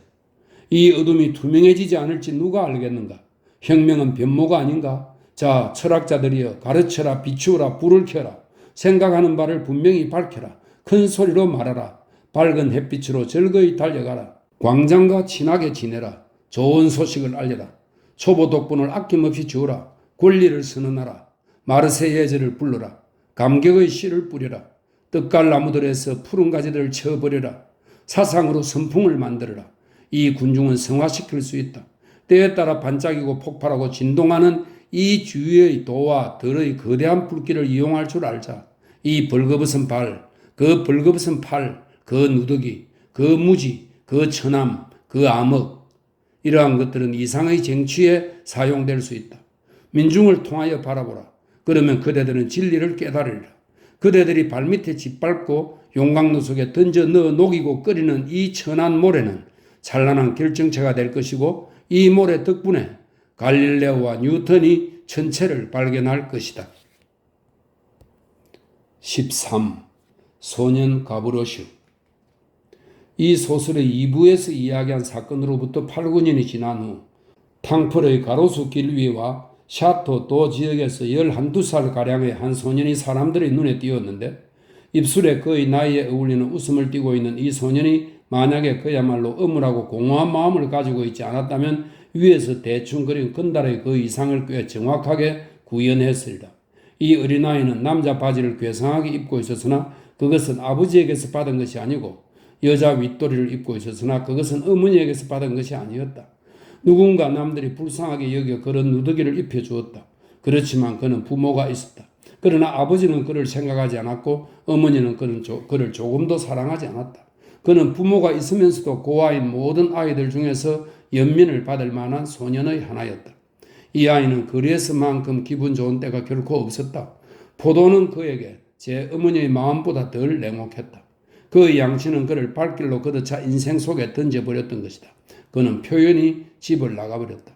A: 이 어둠이 투명해지지 않을지 누가 알겠는가? 혁명은 변모가 아닌가? 자, 철학자들이여 가르쳐라, 비추어라, 불을 켜라. 생각하는 바를 분명히 밝혀라. 큰 소리로 말하라. 밝은 햇빛으로 즐거이 달려가라. 광장과 친하게 지내라. 좋은 소식을 알려라. 초보 독분을 아낌없이 주어라. 권리를 선언하라. 마르세예제를 불러라. 감격의 씨를 뿌려라. 떡갈나무들에서 푸른 가지들을 쳐버려라. 사상으로 선풍을 만들어라. 이 군중은 성화시킬 수 있다. 때에 따라 반짝이고 폭발하고 진동하는 이 주위의 도와 덜의 거대한 불길을 이용할 줄 알자. 이 벌거벗은 발, 그 벌거벗은 팔, 그 누더기, 그 무지, 그 천함, 그 암흑, 이러한 것들은 이상의 쟁취에 사용될 수 있다. 민중을 통하여 바라보라. 그러면 그대들은 진리를 깨달으리라. 그대들이 발밑에 짓밟고 용광로 속에 던져 넣어 녹이고 끓이는 이 천한 모래는 찬란한 결정체가 될 것이고 이 모래 덕분에 갈릴레오와 뉴턴이 천체를 발견할 것이다. 13. 소년 가브로슈. 이 소설의 2부에서 이야기한 사건으로부터 8, 9년이 지난 후 탕펄의 가로수 길 위와 샤토 도 지역에서 11~12살가량의 한 소년이 사람들의 눈에 띄었는데 입술에 그의 나이에 어울리는 웃음을 띠고 있는 이 소년이 만약에 그야말로 어물하고 공허한 마음을 가지고 있지 않았다면 위에서 대충 그린 건달의 그 이상을 꽤 정확하게 구현했으리라. 이 어린아이는 남자 바지를 괴상하게 입고 있었으나 그것은 아버지에게서 받은 것이 아니고 여자 윗도리를 입고 있었으나 그것은 어머니에게서 받은 것이 아니었다. 누군가 남들이 불쌍하게 여겨 그런 누더기를 입혀주었다. 그렇지만 그는 부모가 있었다. 그러나 아버지는 그를 생각하지 않았고 어머니는 그를 조금도 사랑하지 않았다. 그는 부모가 있으면서도 고아인 모든 아이들 중에서 연민을 받을 만한 소년의 하나였다. 이 아이는 거리에서만큼 기분 좋은 때가 결코 없었다. 포도는 그에게 제 어머니의 마음보다 덜 냉혹했다. 그의 양치는 그를 발길로 걷어차 인생 속에 던져버렸던 것이다. 그는 표현이 집을 나가버렸다.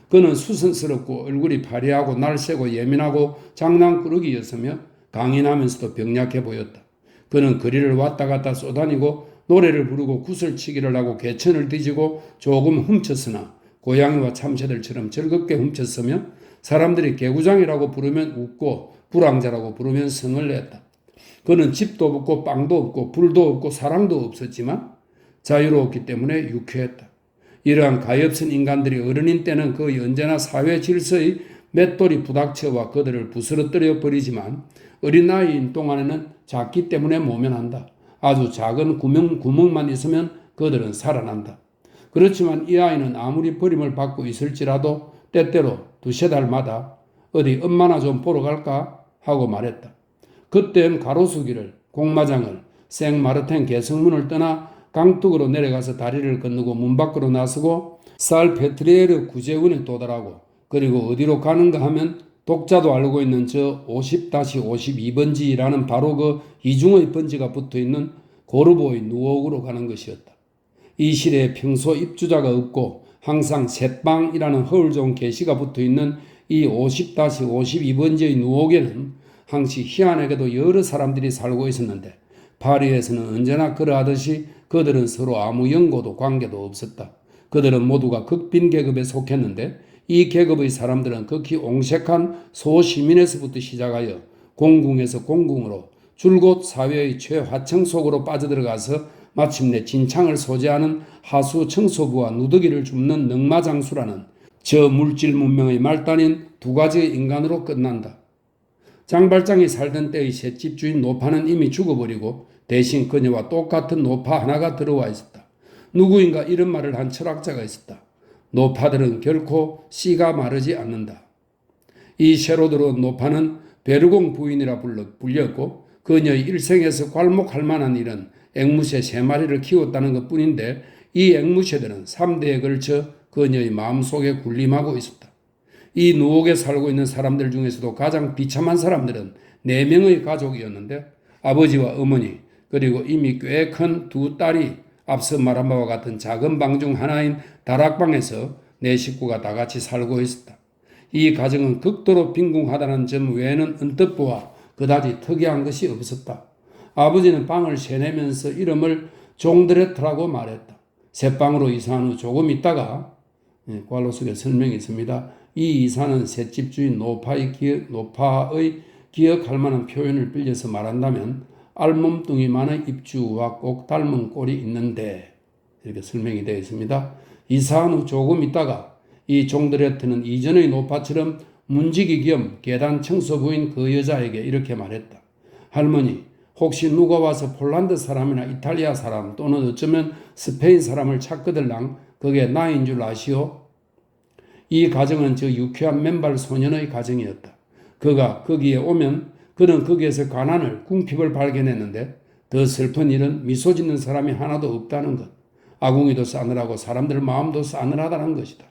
A: 그는 수선스럽고 얼굴이 파리하고 날쌔고 예민하고 장난꾸러기였으며 강인하면서도 병약해 보였다. 그는 거리를 왔다 갔다 쏘다니고 노래를 부르고 구슬치기를 하고 개천을 뒤지고 조금 훔쳤으나 고양이와 참새들처럼 즐겁게 훔쳤으며 사람들이 개구장이라고 부르면 웃고 불황자라고 부르면 성을 냈다. 그는 집도 없고 빵도 없고 불도 없고 사랑도 없었지만 자유로웠기 때문에 유쾌했다. 이러한 가엾은 인간들이 어른인 때는 거의 언제나 사회 질서의 맷돌이 부닥쳐와 그들을 부스러뜨려 버리지만 어린아이인 동안에는 작기 때문에 모면한다. 아주 작은 구멍만 있으면 그들은 살아난다. 그렇지만 이 아이는 아무리 버림을 받고 있을지라도 때때로 두세 달마다 어디 엄마나 좀 보러 갈까 하고 말했다. 그땐 가로수길을, 공마장을, 생마르텐 개성문을 떠나 강둑으로 내려가서 다리를 건너고 문 밖으로 나서고 살페트리에르 구제군에 도달하고 그리고 어디로 가는가 하면 독자도 알고 있는 저 50-52번지라는 바로 그 이중의 번지가 붙어있는 고르보의 누옥으로 가는 것이었다. 이 시대에 평소 입주자가 없고 항상 셋방이라는 허울 좋은 게시가 붙어있는 이 50-52번지의 누옥에는 항시 희한하게도 여러 사람들이 살고 있었는데 파리에서는 언제나 그러하듯이 그들은 서로 아무 연고도 관계도 없었다. 그들은 모두가 극빈 계급에 속했는데 이 계급의 사람들은 극히 옹색한 소시민에서부터 시작하여 공궁에서 공궁으로 줄곧 사회의 최하층 속으로 빠져들어가서 마침내 진창을 소재하는 하수 청소부와 누더기를 줍는 능마장수라는 저 물질 문명의 말단인 두 가지의 인간으로 끝난다. 장발장이 살던 때의 셋집 주인 노파는 이미 죽어버리고 대신 그녀와 똑같은 노파 하나가 들어와 있었다. 누구인가 이런 말을 한 철학자가 있었다. 노파들은 결코 씨가 마르지 않는다. 이 새로 들어온 노파는 베르공 부인이라 불렸고 그녀의 일생에서 괄목할 만한 일은 앵무새 3마리를 키웠다는 것뿐인데 이 앵무새들은 3대에 걸쳐 그녀의 마음속에 군림하고 있었다. 이 누옥에 살고 있는 사람들 중에서도 가장 비참한 사람들은 4명의 가족이었는데 아버지와 어머니 그리고 이미 꽤 큰 2딸이 앞서 말한 바와 같은 작은 방 중 하나인 다락방에서 4식구가 다 같이 살고 있었다. 이 가정은 극도로 빈궁하다는 점 외에는 언뜻 보아 그다지 특이한 것이 없었다. 아버지는 방을 세내면서 이름을 종드레트라고 말했다. 새 방으로 이사한 후 조금 있다가 괄호 속에 설명이 있습니다. 이 이사는 셋집 주인 노파의 기억할 만한 표현을 빌려서 말한다면 알몸뚱이만의 입주와 꼭 닮은 꼴이 있는데 이렇게 설명이 되어 있습니다. 이사한 후 조금 있다가 이 종드레트는 이전의 노파처럼 문지기 겸 계단 청소부인 그 여자에게 이렇게 말했다. 할머니, 혹시 누가 와서 폴란드 사람이나 이탈리아 사람 또는 어쩌면 스페인 사람을 찾거들랑 그게 나인 줄 아시오? 이 가정은 저 유쾌한 맨발 소년의 가정이었다. 그가 거기에 오면 그는 거기에서 가난을 궁핍을 발견했는데 더 슬픈 일은 미소 짓는 사람이 하나도 없다는 것. 아궁이도 싸늘하고 사람들 마음도 싸늘하다는 것이다.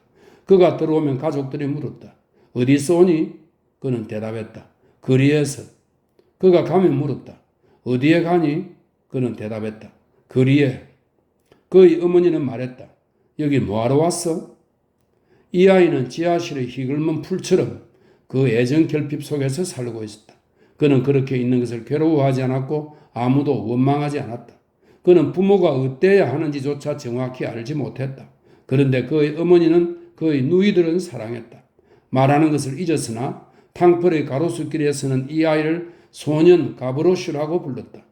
A: 그가 들어오면 가족들이 물었다. 어디서 오니? 그는 대답했다. 거리에서. 그가 가면 물었다. 어디에 가니? 그는 대답했다. 거리에. 그의 어머니는 말했다. 여기 뭐하러 왔어? 이 아이는 지하실의 희글문 풀처럼 그 애정 결핍 속에서 살고 있었다. 그는 그렇게 있는 것을 괴로워하지 않았고 아무도 원망하지 않았다. 그는 부모가 어때야 하는지조차 정확히 알지 못했다. 그런데 그의 어머니는 그의 누이들은 사랑했다. 말하는 것을 잊었으나 탕벌의 가로수길에서는 이 아이를 소년 가브로슈라고 불렀다.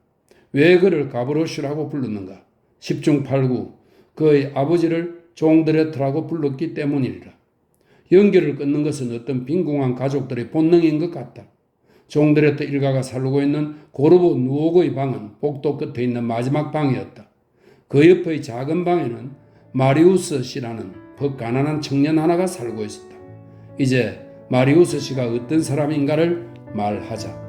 A: 왜 그를 가브로슈라고 불렀는가? 10중 8구 그의 아버지를 종드레트라고 불렀기 때문이리라. 연결을 끊는 것은 어떤 빈궁한 가족들의 본능인 것 같다. 종드레트 일가가 살고 있는 고르보 누옥의 방은 복도 끝에 있는 마지막 방이었다. 그 옆의 작은 방에는 마리우스 씨라는 퍽 가난한 청년 하나가 살고 있었다. 이제 마리우스 씨가 어떤 사람인가를 말하자.